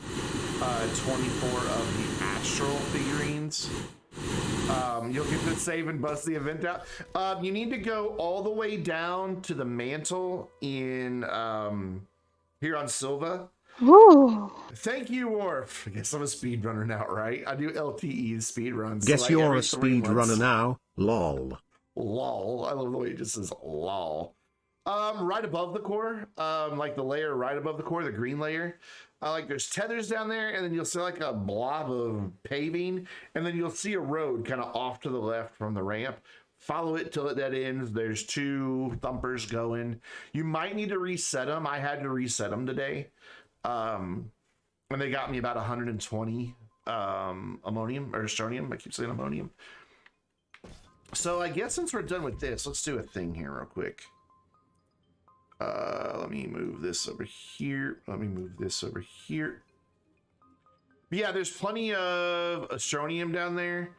24 of the astral figurines. You'll get the save and bust the event out. You need to go all the way down to the mantle in here on Silva. Ooh. Thank you, Worf. I guess I'm a speedrunner now, right? I do LTE speedruns. Guess so like you're a every 3 months. speedrunner now. Lol. Lol. I love the way it just says lol. Right above the core, like the layer right above the core, the green layer. Like there's tethers down there, and then you'll see like a blob of paving, and then you'll see a road kind of off to the left from the ramp. Follow it till it dead ends. There's 2 thumpers going. You might need to reset them. I had to reset them today. And they got me about 120 ammonium or astronium. I keep saying ammonium. So I guess since we're done with this, let's do a thing here real quick. Let me move this over here. Let me move this over here. But yeah, there's plenty of astronium down there.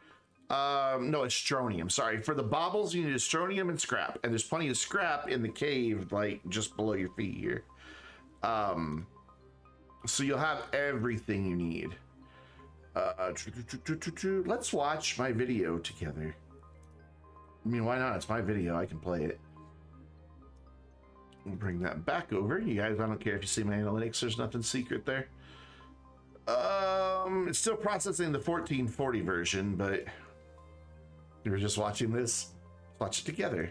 No, astronium. Sorry. For the baubles, you need astronium and scrap. And there's plenty of scrap in the cave, like just below your feet here. So you'll have everything you need. Let's watch my video together. I mean, why not? It's my video. I can play it. We'll bring that back over. You guys, I don't care if you see my analytics. There's nothing secret there. It's still processing the 1440 version, but you were just watching this. Let's watch it together.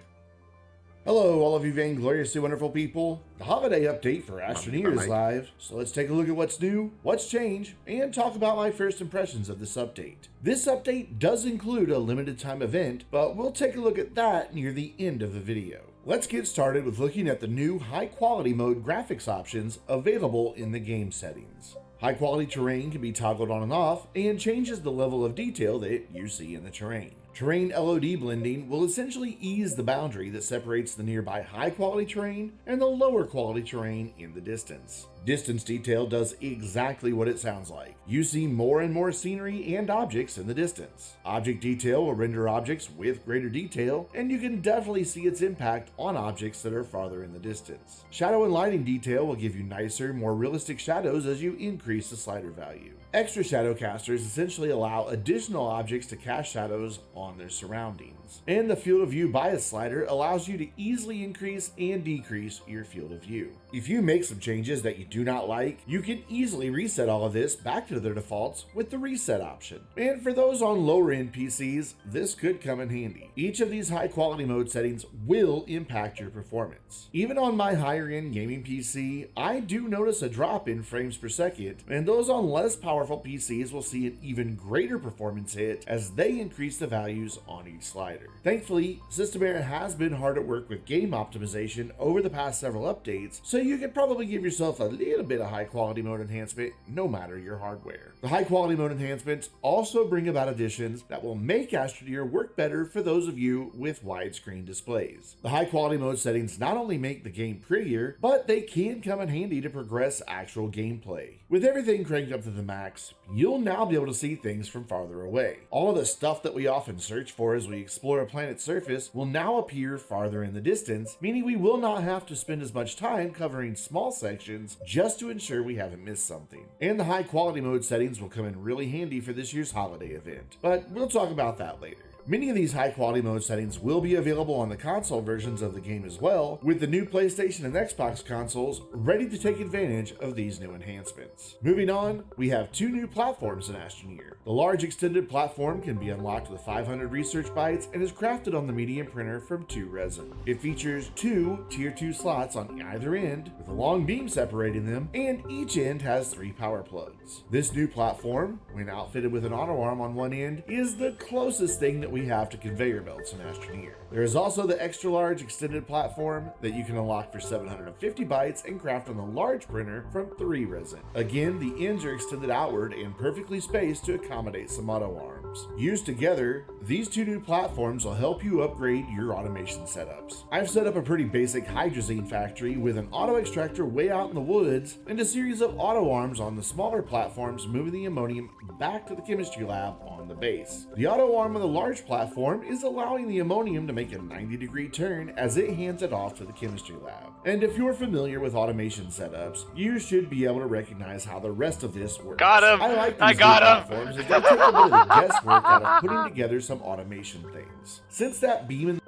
Hello, all of you vaingloriously wonderful people. The holiday update for Astroneer is live, so let's take a look at what's new, what's changed, and talk about my first impressions of this update. This update does include a limited time event, but we'll take a look at that near the end of the video. Let's get started with looking at the new high quality mode graphics options available in the game settings. High quality terrain can be toggled on and off and changes the level of detail that you see in the terrain. Terrain LOD blending will essentially ease the boundary that separates the nearby high quality terrain and the lower quality terrain in the distance. Distance detail does exactly what it sounds like. You see more and more scenery and objects in the distance. Object detail will render objects with greater detail, and you can definitely see its impact on objects that are farther in the distance. Shadow and lighting detail will give you nicer, more realistic shadows as you increase the slider value. Extra shadow casters essentially allow additional objects to cast shadows on their surroundings. settings. And the field of view bias slider allows you to easily increase and decrease your field of view. If you make some changes that you do not like, you can easily reset all of this back to their defaults with the reset option. And for those on lower end PCs, this could come in handy. Each of these high quality mode settings will impact your performance. Even on my higher end gaming PC, I do notice a drop in frames per second, and those on less powerful PCs will see an even greater performance hit as they increase the values on each slider. Thankfully, Systemera has been hard at work with game optimization over the past several updates, so you can probably give yourself a little bit of high quality mode enhancement no matter your hardware. The high quality mode enhancements also bring about additions that will make Astroneer work better for those of you with widescreen displays. The high quality mode settings not only make the game prettier, but they can come in handy to progress actual gameplay. With everything cranked up to the max, you'll now be able to see things from farther away. All of the stuff that we often search for as we explore a planet's surface will now appear farther in the distance, meaning we will not have to spend as much time covering small sections just to ensure we haven't missed something. And the high quality mode settings will come in really handy for this year's holiday event, but we'll talk about that later. Many of these high quality mode settings will be available on the console versions of the game as well, with the new PlayStation and Xbox consoles ready to take advantage of these new enhancements. Moving on, we have two new platforms in Astroneer. The large extended platform can be unlocked with 500 research bytes and is crafted on the medium printer from 2 resin. It features 2 tier 2 slots on either end with a long beam separating them, and each end has 3 power plugs. This new platform, when outfitted with an auto arm on one end, is the closest thing that we have to conveyor belts in Astroneer. There is also the extra large extended platform that you can unlock for 750 bytes and craft on the large printer from 3 resin. Again, the ends are extended outward and perfectly spaced to accommodate some auto arms. Used together, these two new platforms will help you upgrade your automation setups. I've set up a pretty basic hydrazine factory with an auto extractor way out in the woods and a series of auto arms on the smaller platforms moving the ammonium back to the chemistry lab on the base. The auto arm on the large platform is allowing the ammonium to make a 90-degree turn as it hands it off to the chemistry lab. And if you're familiar with automation setups, you should be able to recognize how the rest of this works. Got him! I like these I got him! platforms as they take a bit of the guesswork out of putting together some automation things. Since that beam in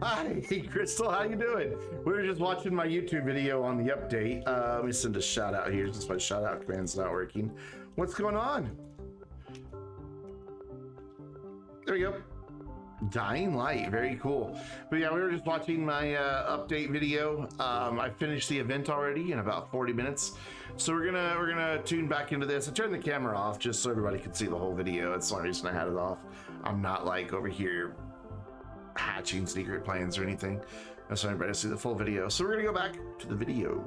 Hi, Crystal, how you doing? We were just watching my YouTube video on the update. Let me send a shout out here since my shout out command's not working. What's going on? There we go. Dying Light, very cool. But yeah, we were just watching my update video. I finished the event already in about 40 minutes. So we're gonna tune back into this. I turned the camera off just so everybody could see the whole video. That's the only reason I had it off. I'm not like over here hatching secret plans or anything. That's why everybody see the full video. So we're gonna go back to the video.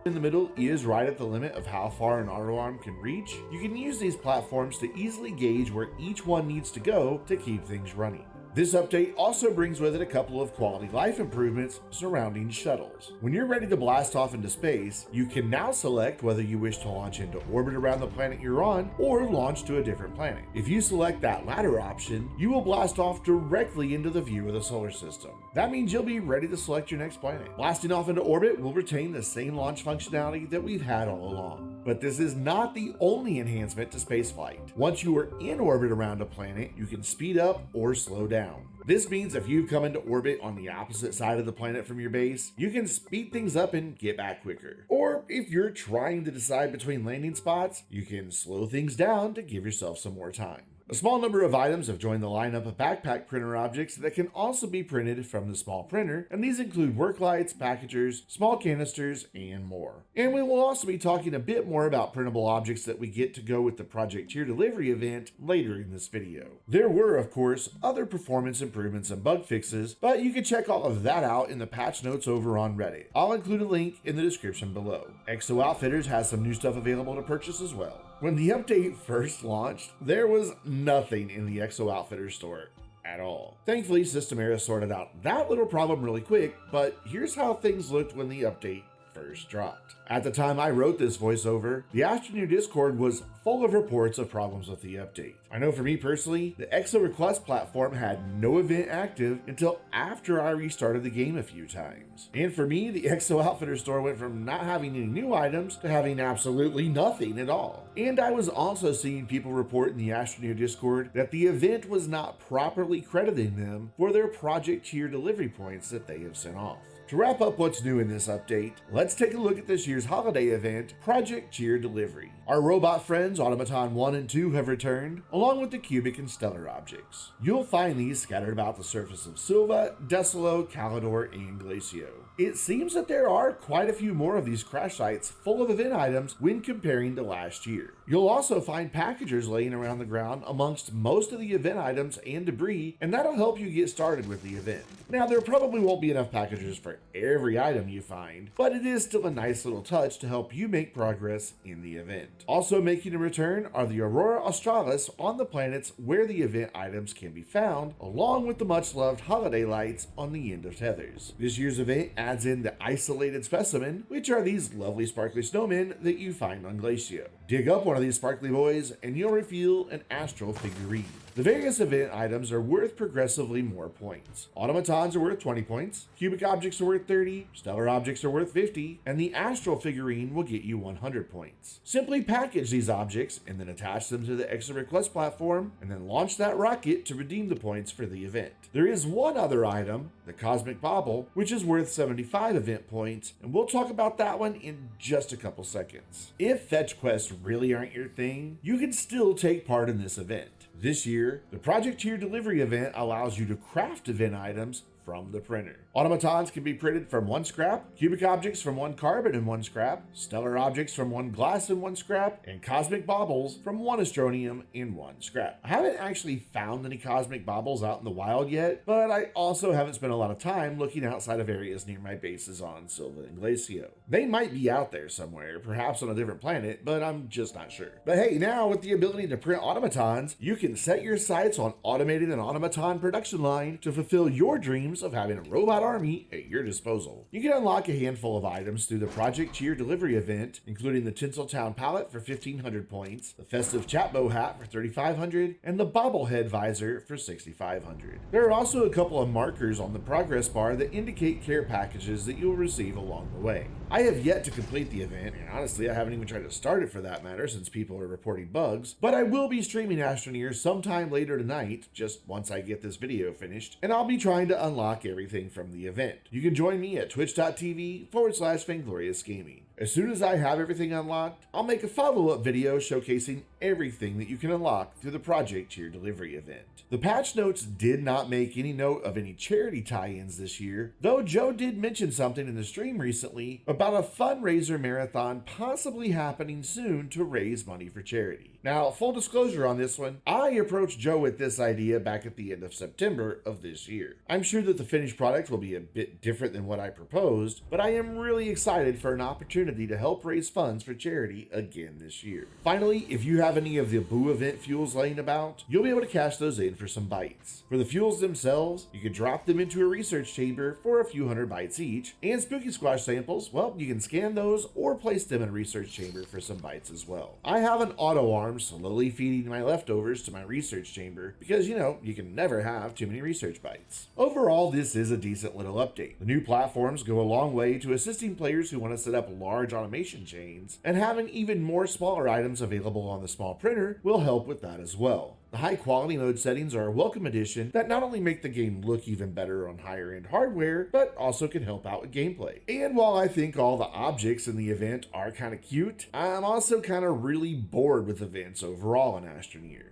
in the middle is right at the limit of how far an auto arm can reach. You can use these platforms to easily gauge where each one needs to go to keep things running. This update also brings with it a couple of quality life improvements surrounding shuttles. When you're ready to blast off into space, you can now select whether you wish to launch into orbit around the planet you're on or launch to a different planet. If you select that latter option, you will blast off directly into the view of the solar system. That means you'll be ready to select your next planet. Blasting off into orbit will retain the same launch functionality that we've had all along. But this is not the only enhancement to spaceflight. Once you are in orbit around a planet, you can speed up or slow down. This means if you've come into orbit on the opposite side of the planet from your base, you can speed things up and get back quicker. Or if you're trying to decide between landing spots, you can slow things down to give yourself some more time. A small number of items have joined the lineup of backpack printer objects that can also be printed from the small printer, and these include work lights, packagers, small canisters, and more. And we will also be talking a bit more about printable objects that we get to go with the Project CHEER Delivery event later in this video. There were, of course, other performance improvements and bug fixes, but you can check all of that out in the patch notes over on Reddit. I'll include a link in the description below. Exo Outfitters has some new stuff available to purchase as well. When the update first launched, there was nothing in the Exo Outfitters store at all. Thankfully, Systemera sorted out that little problem really quick, but here's how things looked when the update first dropped. At the time I wrote this voiceover, the Astroneer Discord was full of reports of problems with the update. I know for me personally, the EXO request platform had no event active until after I restarted the game a few times. And for me, the EXO Outfitter store went from not having any new items to having absolutely nothing at all. And I was also seeing people report in the Astroneer Discord that the event was not properly crediting them for their Project CHEER delivery points that they have sent off. To wrap up what's new in this update, let's take a look at this year's holiday event, Project CHEER Delivery. Our robot friends, Automaton 1 and 2, have returned, along with the cubic and stellar objects. You'll find these scattered about the surface of Silva, Desolo, Calidor, and Glacio. It seems that there are quite a few more of these crash sites full of event items when comparing to last year. You'll also find packagers laying around the ground amongst most of the event items and debris, and that'll help you get started with the event. Now, there probably won't be enough packagers for every item you find, but it is still a nice little touch to help you make progress in the event. Also making a return are the Aurora Australis on the planets where the event items can be found, along with the much loved holiday lights on the end of tethers. This year's event adds in the isolated specimen, which are these lovely sparkly snowmen that you find on Glacio. Dig up one of these sparkly boys and you'll reveal an astral figurine. The various event items are worth progressively more points. Automatons are worth 20 points, cubic objects are worth 30, stellar objects are worth 50, and the astral figurine will get you 100 points. Simply package these objects and then attach them to the EXO request platform, and then launch that rocket to redeem the points for the event. There is one other item, the Cosmic Bauble, which is worth 75 event points, and we'll talk about that one in just a couple seconds. If fetch quests really aren't your thing, you can still take part in this event. This year, the Project CHEER Delivery event allows you to craft event items from the printer. Automatons can be printed from 1 scrap, cubic objects from 1 carbon and 1 scrap, stellar objects from 1 glass and 1 scrap, and cosmic baubles from 1 astronium and 1 scrap. I haven't actually found any cosmic baubles out in the wild yet, but I also haven't spent a lot of time looking outside of areas near my bases on Silva and Glacio. They might be out there somewhere, perhaps on a different planet, but I'm just not sure. But hey, now with the ability to print automatons, you can set your sights on automating an automaton production line to fulfill your dreams of having a robot army at your disposal. You can unlock a handful of items through the Project CHEER Delivery event, including the Tinseltown pallet for 1500 points, the festive Chatbo hat for 3500, and the bobblehead visor for 6500. There are also a couple of markers on the progress bar that indicate care packages that you'll receive along the way. I have yet to complete the event, and honestly I haven't even tried to start it for that matter since people are reporting bugs, but I will be streaming Astroneer sometime later tonight, just once I get this video finished, and I'll be trying to unlock everything from the event. You can join me at twitch.tv/Vainglorious Gaming. As soon as I have everything unlocked, I'll make a follow-up video showcasing everything that you can unlock through the Project CHEER Delivery event. The patch notes did not make any note of any charity tie-ins this year, though Joe did mention something in the stream recently about a fundraiser marathon possibly happening soon to raise money for charity. Now, full disclosure on this one, I approached Joe with this idea back at the end of September of this year. I'm sure that the finished product will be a bit different than what I proposed, but I am really excited for an opportunity to help raise funds for charity again this year. Finally, if you have any of the Boo event fuels laying about, you'll be able to cash those in for some bytes. For the fuels themselves, you can drop them into a research chamber for a few hundred bytes each, and Spooky Squash samples, well, you can scan those or place them in a research chamber for some bytes as well. I have an auto arm slowly feeding my leftovers to my research chamber because, you know, you can never have too many research bytes. Overall, this is a decent little update. The new platforms go a long way to assisting players who want to set up large automation chains, and having even more smaller items available on the small printer will help with that as well. The high quality mode settings are a welcome addition that not only make the game look even better on higher end hardware, but also can help out with gameplay. And while I think all the objects in the event are kind of cute, I'm also kind of really bored with events overall in Astroneer.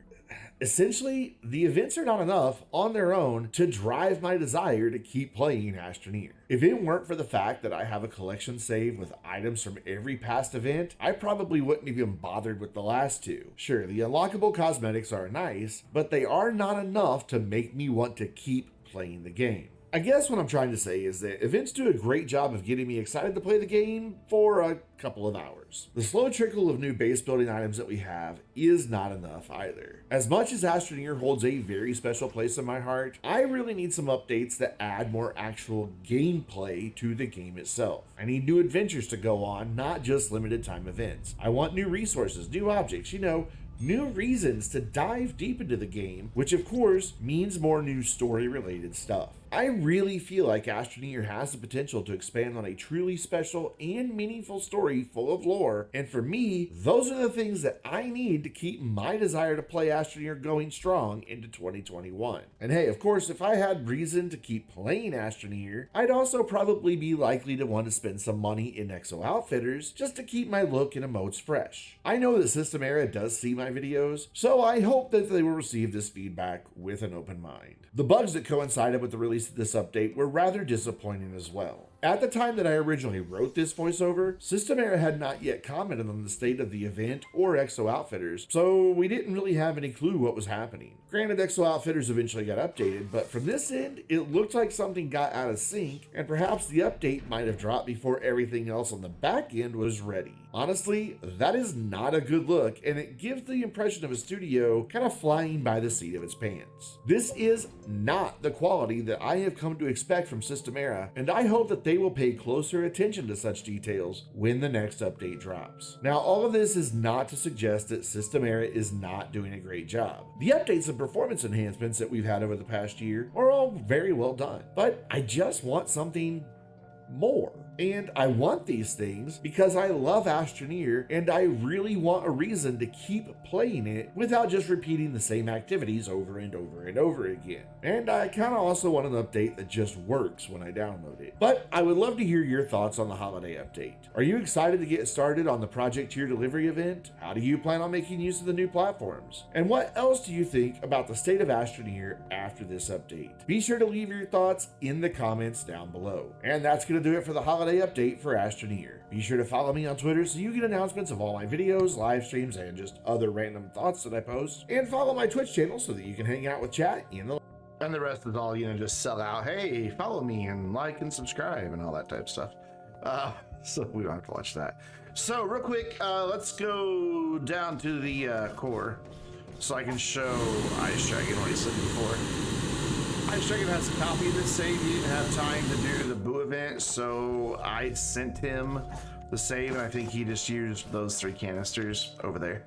Essentially, the events are not enough on their own to drive my desire to keep playing Astroneer. If it weren't for the fact that I have a collection save with items from every past event, I probably wouldn't even bothered with the last two. Sure, the unlockable cosmetics are nice, but they are not enough to make me want to keep playing the game. I guess what I'm trying to say is that events do a great job of getting me excited to play the game for a couple of hours. The slow trickle of new base building items that we have is not enough either. As much as Astroneer holds a very special place in my heart, I really need some updates that add more actual gameplay to the game itself. I need new adventures to go on, not just limited time events. I want new resources, new objects, new reasons to dive deep into the game, which of course means more new story related stuff. I really feel like Astroneer has the potential to expand on a truly special and meaningful story full of lore, and for me, those are the things that I need to keep my desire to play Astroneer going strong into 2021. And hey, of course, if I had reason to keep playing Astroneer, I'd also probably be likely to want to spend some money in Exo Outfitters just to keep my look and emotes fresh. I know that System Era does see my videos, so I hope that they will receive this feedback with an open mind. The bugs that coincided with the release of this update were rather disappointing as well. At the time that I originally wrote this voiceover, System Era had not yet commented on the state of the event or Exo Outfitters, so we didn't really have any clue what was happening. Granted, Exo Outfitters eventually got updated, but from this end, it looked like something got out of sync, and perhaps the update might have dropped before everything else on the back end was ready. Honestly, that is not a good look, and it gives the impression of a studio kind of flying by the seat of its pants. This is not the quality that I have come to expect from System Era, and I hope that they will pay closer attention to such details when the next update drops. Now, all of this is not to suggest that System Era is not doing a great job. The updates and performance enhancements that we've had over the past year are all very well done, but I just want something more. And I want these things because I love Astroneer and I really want a reason to keep playing it without just repeating the same activities over and over and over again. And I kind of also want an update that just works when I download it. But I would love to hear your thoughts on the holiday update. Are you excited to get started on the Project CHEER Delivery event? How do you plan on making use of the new platforms? And what else do you think about the state of Astroneer after this update? Be sure to leave your thoughts in the comments down below. And that's going to do it for the holiday update for Astroneer. Be sure to follow me on Twitter so you get announcements of all my videos, live streams, and just other random thoughts that I post. And follow my Twitch channel so that you can hang out with chat in the... And the rest is all, just sell out. Hey, follow me and like and subscribe and all that type of stuff. So we don't have to watch that. So real quick, let's go down to the core so I can show Ice Dragon what he's looking for. Ice Dragon has a copy of this save. He didn't have time to do the Boo event, so I sent him the save, and I think he just used those 3 canisters over there.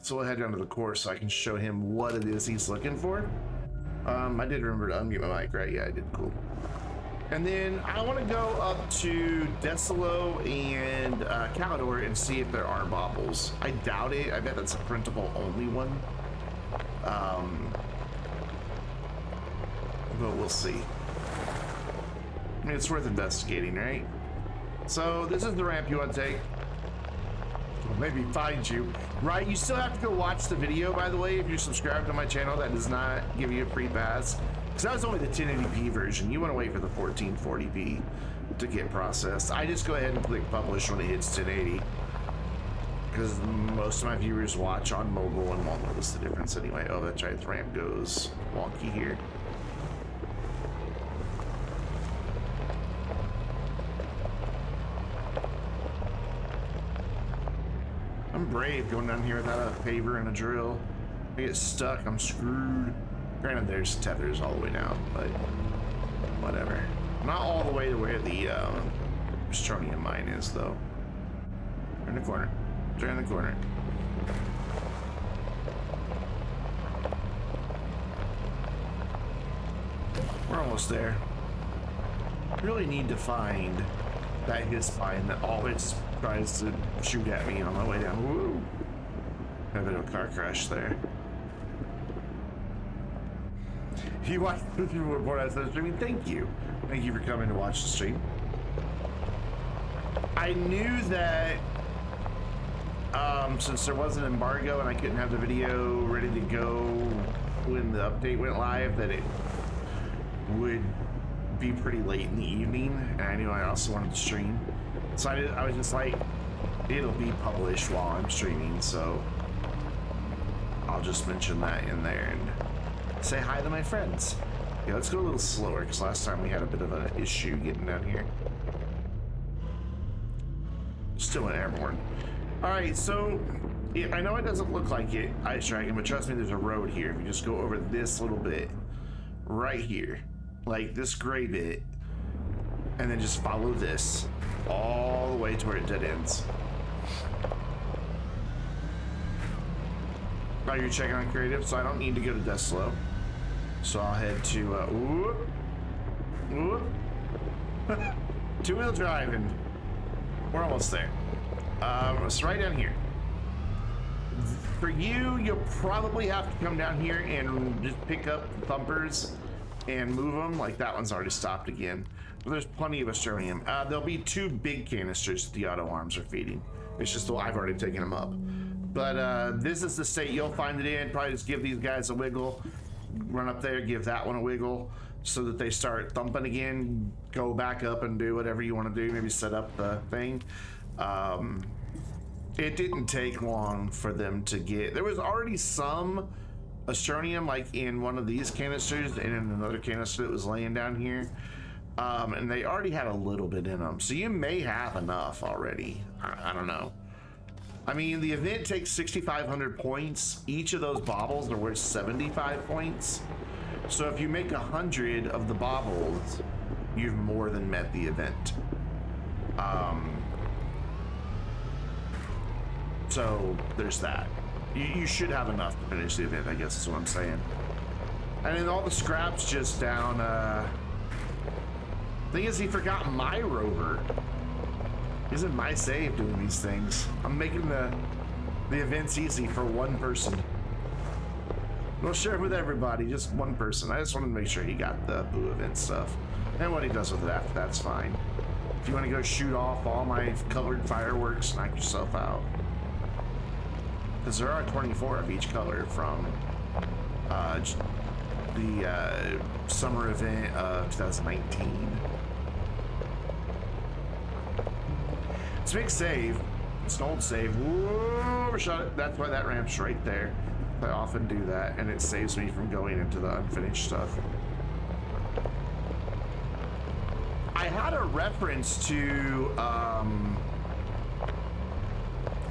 So we'll head down to the core so I can show him what it is he's looking for. I did remember to unmute my mic, right? Yeah, I did. Cool. And then I want to go up to Decilo and Calidor and see if there are baubles. I doubt it. I bet that's a printable only one. But we'll see. I mean, it's worth investigating, right? So this is the ramp you want to take. Well, maybe find you, right? You still have to go watch the video, by the way, if you're subscribed to my channel. That does not give you a free pass, because that was only the 1080p version. You want to wait for the 1440p to get processed. I just go ahead and click publish when it hits 1080, because most of my viewers watch on mobile and won't notice the difference anyway. Oh, that's right, the ramp goes wonky here. I'm brave going down here without a paver and a drill. If I get stuck, I'm screwed. Granted, there's tethers all the way down, but whatever. Not all the way to where the Astroneer mine is, though. Turn the corner. Turn the corner. We're almost there. Really need to find that his spine that always tries to shoot at me on my way down. Woo! Had a bit of a car crash there. You watched the report I said streaming. Thank you. Thank you for coming to watch the stream. I knew that since there was an embargo and I couldn't have the video ready to go when the update went live, that it would be pretty late in the evening, and I knew I also wanted to stream, so I was just like, it'll be published while I'm streaming, so I'll just mention that in there and say hi to my friends. Yeah, let's go a little slower, because last time we had a bit of an issue getting down here. Still an airborne. Alright, so I know it doesn't look like it, Ice Dragon, but trust me, there's a road here. If you just go over this little bit, right here, like this gray bit, and then just follow this all the way to where it dead ends. Oh, you're checking on creative, so I don't need to go to Deslo. So I'll head to, two-wheel driving. We're almost there. It's right down here. For you, you'll probably have to come down here and just pick up the thumpers and move them. Like that one's already stopped again. But there's plenty of Astroneer. There'll be 2 big canisters that the auto arms are feeding. It's just I've already taken them up. But this is the state you'll find it in. Probably just give these guys a wiggle. Run up there, give that one a wiggle so that they start thumping again. Go back up and do whatever you want to do. Maybe set up the thing. It didn't take long for them to get. There was already some Astroneer, like in one of these canisters and in another canister that was laying down here. And they already had a little bit in them. So you may have enough already. I don't know. I mean, the event takes 6,500 points. Each of those baubles are worth 75 points. So if you make 100 of the baubles, you've more than met the event. So there's that. You should have enough to finish the event, I guess is what I'm saying. And then all the scraps just down. Thing is, he forgot my rover. Isn't my save doing these things? I'm making the events easy for one person. We'll share it with everybody, just one person. I just wanted to make sure he got the Boo event stuff. And what he does with it after that's fine. If you want to go shoot off all my colored fireworks, knock yourself out. Because there are 24 of each color from the summer event of 2019. It's a big save. It's an old save. Whoa, overshot it. That's why that ramp's right there. I often do that, and it saves me from going into the unfinished stuff. I had a reference to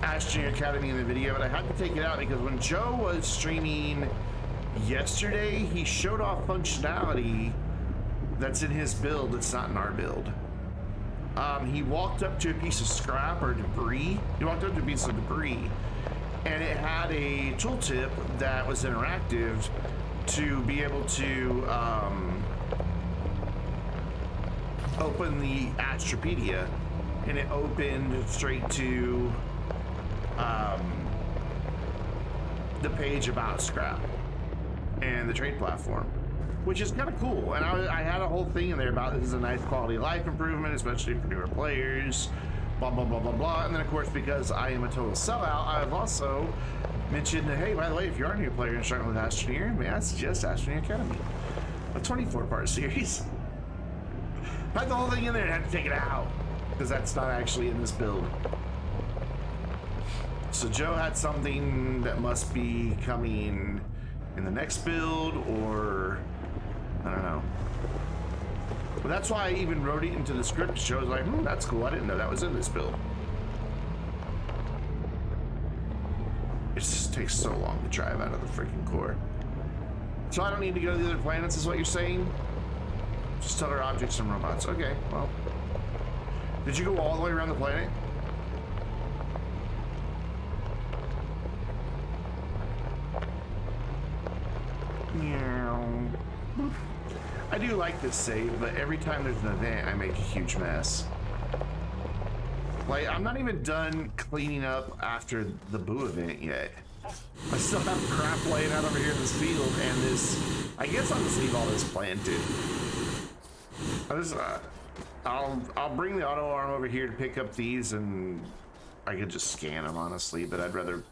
Astroneer Academy in the video, but I had to take it out because when Joe was streaming yesterday, he showed off functionality that's in his build that's not in our build. He walked up to a piece of scrap or debris. He walked up to a piece of debris, and it had a tooltip that was interactive to be able to open the Astropedia, and it opened straight to the page about scrap and the trade platform, which is kind of cool. And I had a whole thing in there about this is a nice quality of life improvement, especially for newer players, blah, blah, blah, blah, blah. And then, of course, because I am a total sellout, I've also mentioned that, hey, by the way, if you are a new player and struggling with Astroneer, may I suggest Astroneer Academy, a 24-part series. I had the whole thing in there and had to take it out because that's not actually in this build. So Joe had something that must be coming in the next build, or I don't know. But that's why I even wrote it into the script. Joe's like, that's cool. I didn't know that was in this build. It just takes so long to drive out of the freaking core. So I don't need to go to the other planets, is what you're saying? Just other objects and robots. Okay, well. Did you go all the way around the planet? I do like this save, but every time there's an event, I make a huge mess. Like, I'm not even done cleaning up after the Boo event yet. I still have crap laying out over here in this field, and this, I guess I'll just leave all this planted. I'll bring the auto arm over here to pick up these, and I could just scan them, honestly, but I'd rather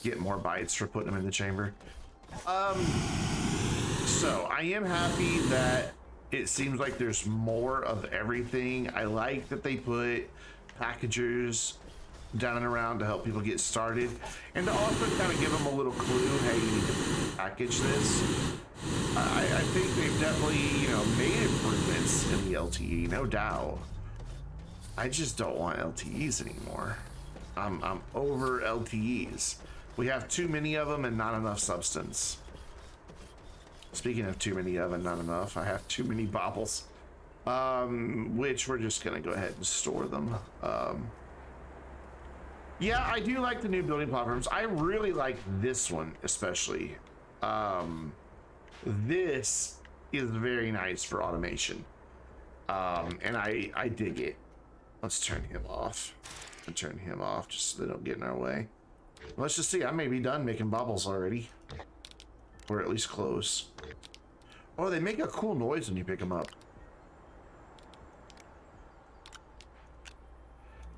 get more bytes for putting them in the chamber. So I am happy that it seems like there's more of everything. I like that they put packagers down and around to help people get started, and to also kind of give them a little clue, hey, you need to package this. I think they've definitely, you know, made improvements in the LTE, no doubt. I just don't want LTEs anymore. I'm over LTEs. We have too many of them and not enough substance. Speaking of too many of and not enough, I have too many baubles, which we're just gonna go ahead and store them. Yeah, I do like the new building platforms. I really like this one especially. This is very nice for automation, and I dig it. Let's turn him off. And turn him off just so they don't get in our way. Let's just see. I may be done making bubbles already, or at least close. Oh, they make a cool noise when you pick them up.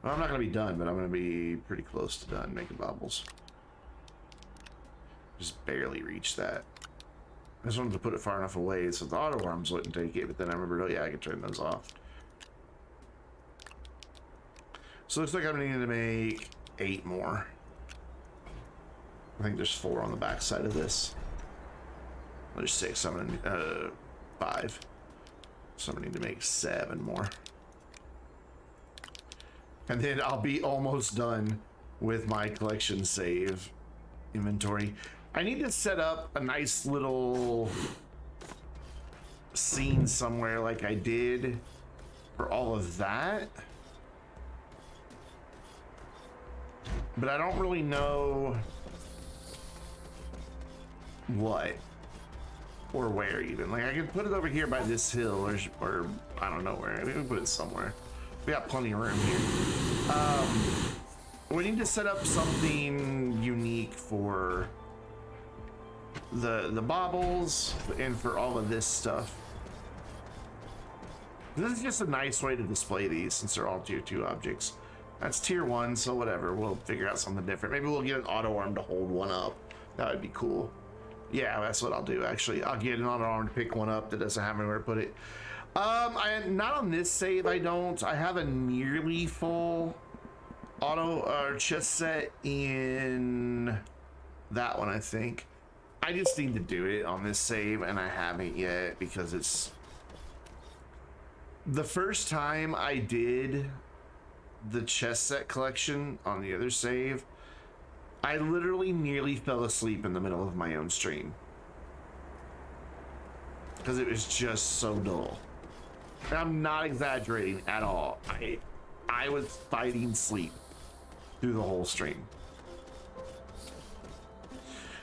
Well, I'm not gonna be done, but I'm gonna be pretty close to done making bubbles. Just barely reached that. I just wanted to put it far enough away so the auto arms wouldn't take it, but then I remembered, oh yeah, I could turn those off. So it looks like I'm needing to make 8 more. I think there's 4 on the back side of this. There's 6. I'm gonna 5. So I'm gonna need to make 7 more. And then I'll be almost done with my collection save inventory. I need to set up a nice little scene somewhere like I did for all of that. But I don't really know what or where even. Like I could put it over here by this hill or I don't know where. I mean, we can put it somewhere. We got plenty of room here. We need to set up something unique for the baubles and for all of this stuff. This is just a nice way to display these since they're all tier 2 objects. That's tier 1, so whatever. We'll figure out something different. Maybe we'll get an auto arm to hold one up. That would be cool. Yeah, that's what I'll do, actually. I'll get an auto arm to pick one up that doesn't have anywhere to put it. Not on this save, I don't. I have a nearly full auto chest set in that one, I think. I just need to do it on this save, and I haven't yet because it's... The first time I did the chest set collection on the other save, I literally nearly fell asleep in the middle of my own stream because it was just so dull. And I'm not exaggerating at all. I was fighting sleep through the whole stream.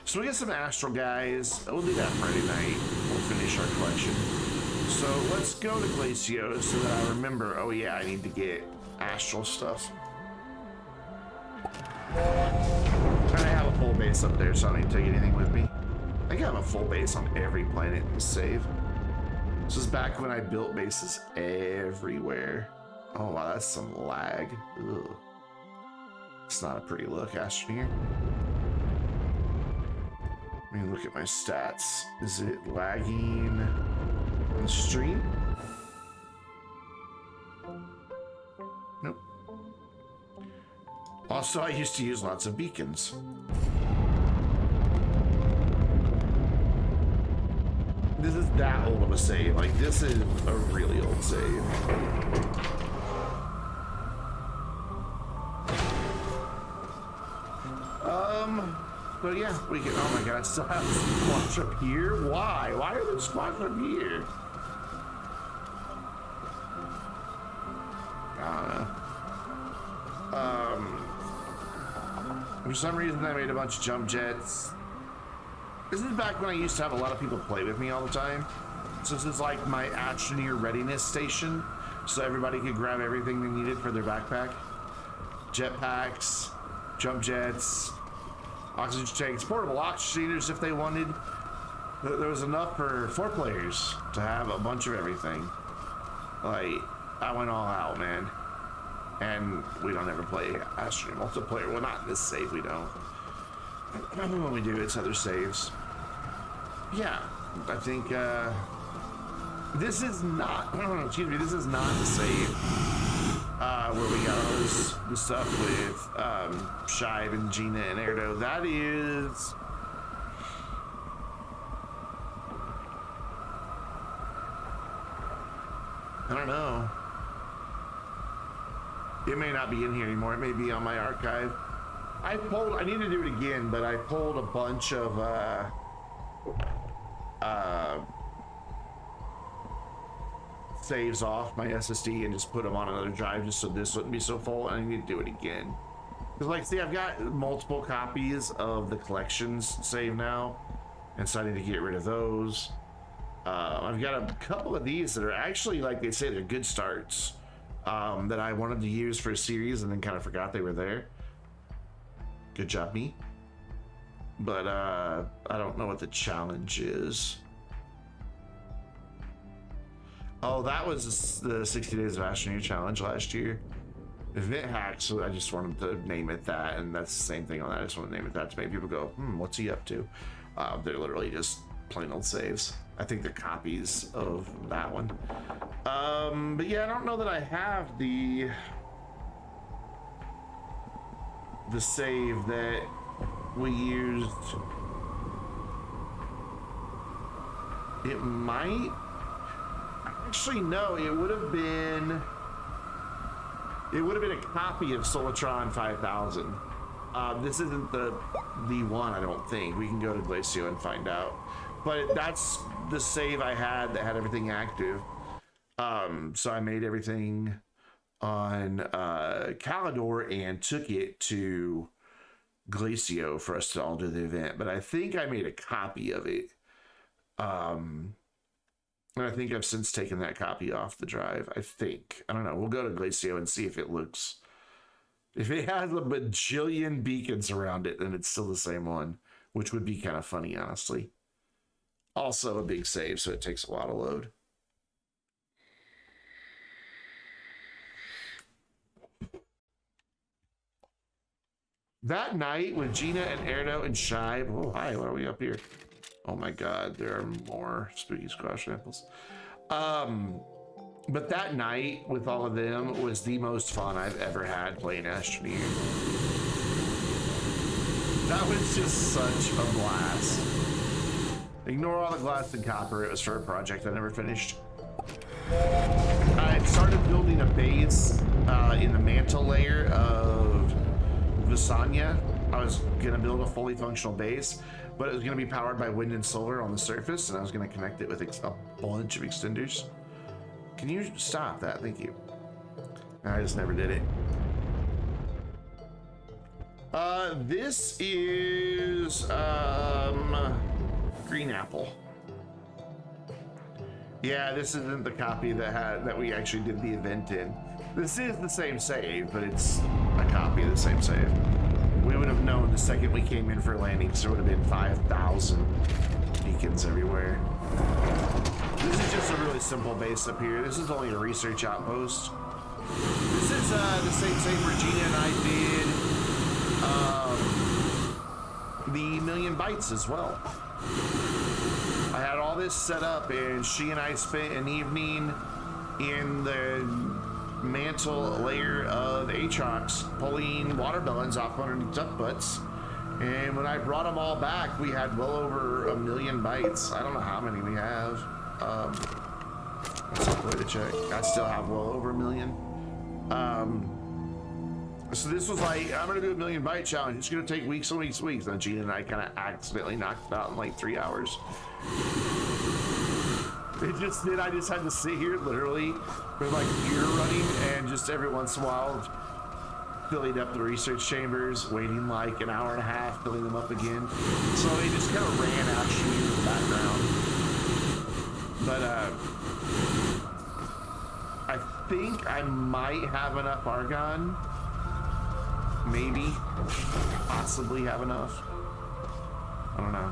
So we get some Astral guys. We'll do that Friday night. We'll finish our collection. So let's go to Glacio so that I remember, oh yeah, I need to get Astral stuff. And I have a full base up there, so I don't need to take anything with me. I think I have a full base on every planet in the save. This is back when I built bases everywhere. Oh wow, that's some lag. Ugh. It's not a pretty look, Astroneer. Let me look at my stats. Is it lagging on the stream? Nope. Also, I used to use lots of beacons. This is that old of a save. Like, this is a really old save. So yeah, we can, oh my god, I still have squats up here? Why? Why are there squats up here? I don't know. For some reason I made a bunch of jump jets. This is back when I used to have a lot of people play with me all the time. So this is like my Astroneer readiness station. So everybody could grab everything they needed for their backpack. Jetpacks, jump jets, oxygen tanks, portable oxygenators if they wanted. There was enough for 4 players to have a bunch of everything. Like, I went all out, man. And we don't ever play Astroneer multiplayer. Well, not in this save, we don't. When we do, it's other saves. Yeah, I think this is not, excuse me, this is not the save where we got all this stuff with Shive and Gina and Erdo. That is... I don't know. It may not be in here anymore. It may be on my archive. I need to do it again, but I pulled a bunch of saves off my SSD and just put them on another drive just so this wouldn't be so full, and I need to do it again. Because, like, see, I've got multiple copies of the collections saved now, and so I need to get rid of those. I've got a couple of these that are actually, like they say, they're good starts that I wanted to use for a series and then kind of forgot they were there. Good job, me. But I don't know what the challenge is. Oh, that was the 60 Days of Astroneer challenge last year. Event hacks, so I just wanted to name it that, and that's the same thing on that. I just want to name it that to make people go, what's he up to? They're literally just plain old saves. I think they're copies of that one. But yeah, I don't know that I have the save that we used. It might actually, no, it would have been a copy of Solatron 5000. This isn't the one, I don't think. We can go to Glacio and find out. But that's the save I had that had everything active. So I made everything on Calidor and took it to Glacio for us to all do the event. But I think I made a copy of it. And I think I've since taken that copy off the drive. I think. I don't know. We'll go to Glacio and see if it looks... If it has a bajillion beacons around it, then it's still the same one. Which would be kind of funny, honestly. Also a big save, so it takes a lot of load. That night with Gina and Erdo and Shive. Oh, hi, what are we up here? Oh my god, there are more spooky squash samples. But that night with all of them was the most fun I've ever had playing Astroneer. That was just such a blast. Ignore all the glass and copper, it was for a project I never finished. I started building a base in the mantle layer of Visanya. I was gonna build a fully functional base, but it was gonna be powered by wind and solar on the surface, and I was gonna connect it with a bunch of extenders. Can you stop that? Thank you. I just never did it. This is green apple. Yeah, this isn't the copy that we actually did the event in. This is the same save, but it's a copy of the same save. We would have known the second we came in for landing, so there would have been 5,000 beacons everywhere. This is just a really simple base up here. This is only a research outpost. This is the same save where Gina and I did the 1,000,000 bytes as well. I had all this set up, and she and I spent an evening in the mantle layer of Aatrox pulling water melons off underneath duck butts. And when I brought them all back, we had well over 1,000,000 bytes. I don't know how many we have. That's a way to check. I still have well over 1,000,000. So this was like, I'm gonna do a 1,000,000 byte challenge. It's gonna take weeks and weeks and weeks. And Gina and I kind of accidentally knocked it out in like 3 hours. It just did. I just had to sit here literally with my computer running and just every once in a while filling up the research chambers, waiting like an hour and a half, filling them up again. So it just kind of ran actually in the background. But I think I might have enough argon. Maybe, possibly have enough. I don't know.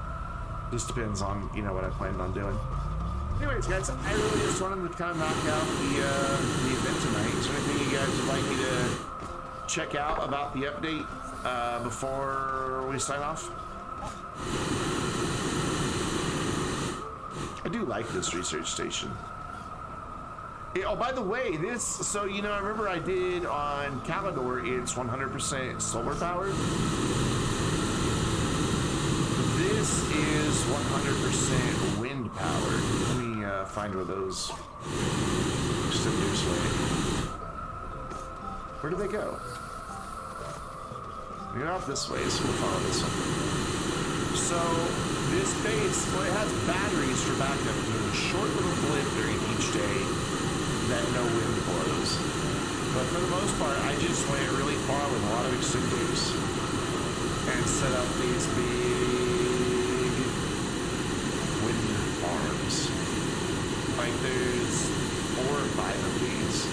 Just depends on, you know, what I planned on doing. Anyways, guys, I really just wanted to kind of knock out the event tonight. Is there anything you guys would like me to check out about the update before we sign off? I do like this research station. Oh, by the way, this, so, you know, I remember I did on Calidor, it's 100% solar powered. This is 100% wind powered. Let me find where those cylinders went. Where do they go? They're off this way, so we'll follow this one. So, this base, well, it has batteries for backup to a short little blip during each day that no wind blows. But for the most part, I just went really far with a lot of extenders and set up these big wind farms. Like there's 4 or 5 of these.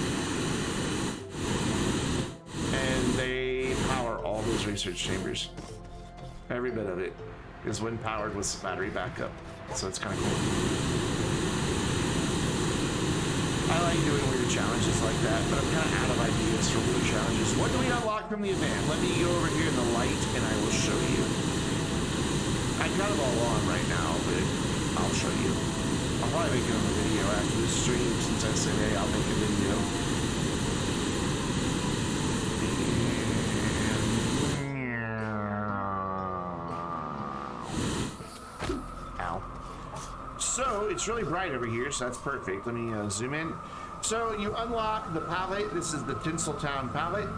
And they power all those research chambers. Every bit of it is wind powered with battery backup. So it's kind of cool. I like doing weird challenges like that, but I'm kind of out of ideas for weird challenges. What do we unlock from the event? Let me go over here in the light and I will show you. I'm kind of all on right now, but I'll show you. I'll probably make another video after this stream since I said, hey, I'll make a video. Ow. So it's really bright over here, so that's perfect. Let me zoom in. So you unlock the palette. This is the Tinseltown palette.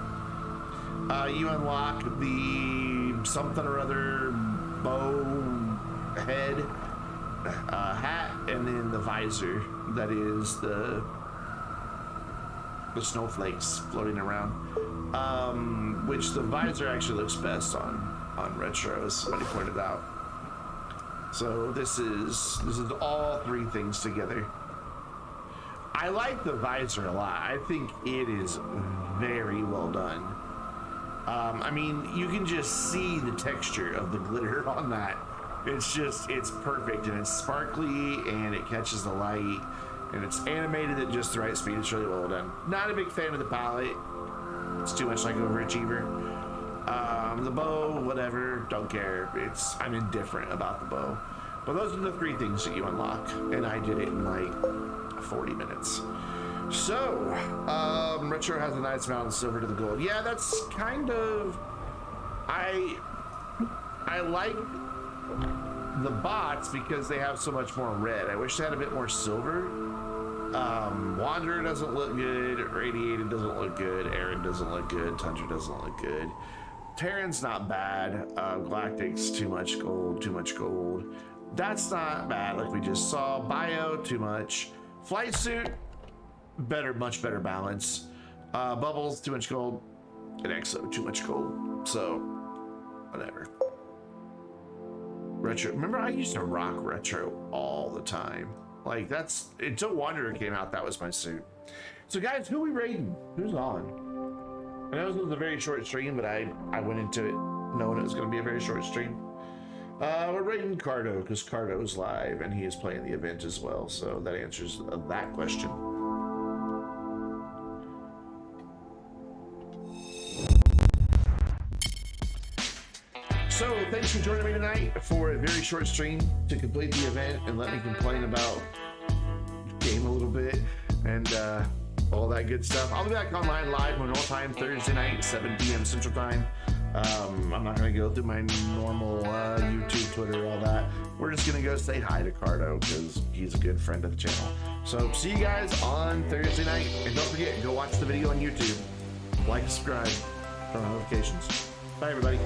You unlock the something or other bow head hat, and then the visor that is the snowflakes floating around. Which the visor actually looks best on retro, as somebody pointed out. So this is all 3 things together. I like the visor a lot. I think it is very well done. I mean, you can just see the texture of the glitter on that. It's perfect, and it's sparkly, and it catches the light, and it's animated at just the right speed. It's really well done. Not a big fan of the palette. It's too much like Overachiever. The bow, whatever, don't care. I'm indifferent about the bow. But those are the 3 things that you unlock, and I did it in like 40 minutes. So, Retro has a nice amount of silver to the gold. Yeah, that's kind of, I like the bots because they have so much more red. I wish they had a bit more silver. Wanderer doesn't look good, Radiated doesn't look good, Aaron doesn't look good, Tundra doesn't look good. Terran's not bad, Galactic's too much gold. That's not bad, like we just saw. Bio, too much. Flight suit, much better balance. Bubbles, too much gold. And Exo, too much gold. So, whatever. Retro, remember I used to rock Retro all the time. Like until Wanderer came out, that was my suit. So guys, who are we raiding? Who's on? I know this was a very short stream, but I went into it knowing it was going to be a very short stream. We're raiding Cardo because Cardo is live and he is playing the event as well. So that answers that question. So thanks for joining me tonight for a very short stream to complete the event and let me complain about the game a little bit and all that good stuff. I'll be back online live my normal time Thursday night, 7 p.m. Central Time. I'm not going to go through my normal YouTube, Twitter, all that. We're just going to go say hi to Cardo because he's a good friend of the channel. So see you guys on Thursday night. And don't forget, go watch the video on YouTube. Like, subscribe, turn on notifications. Bye, everybody.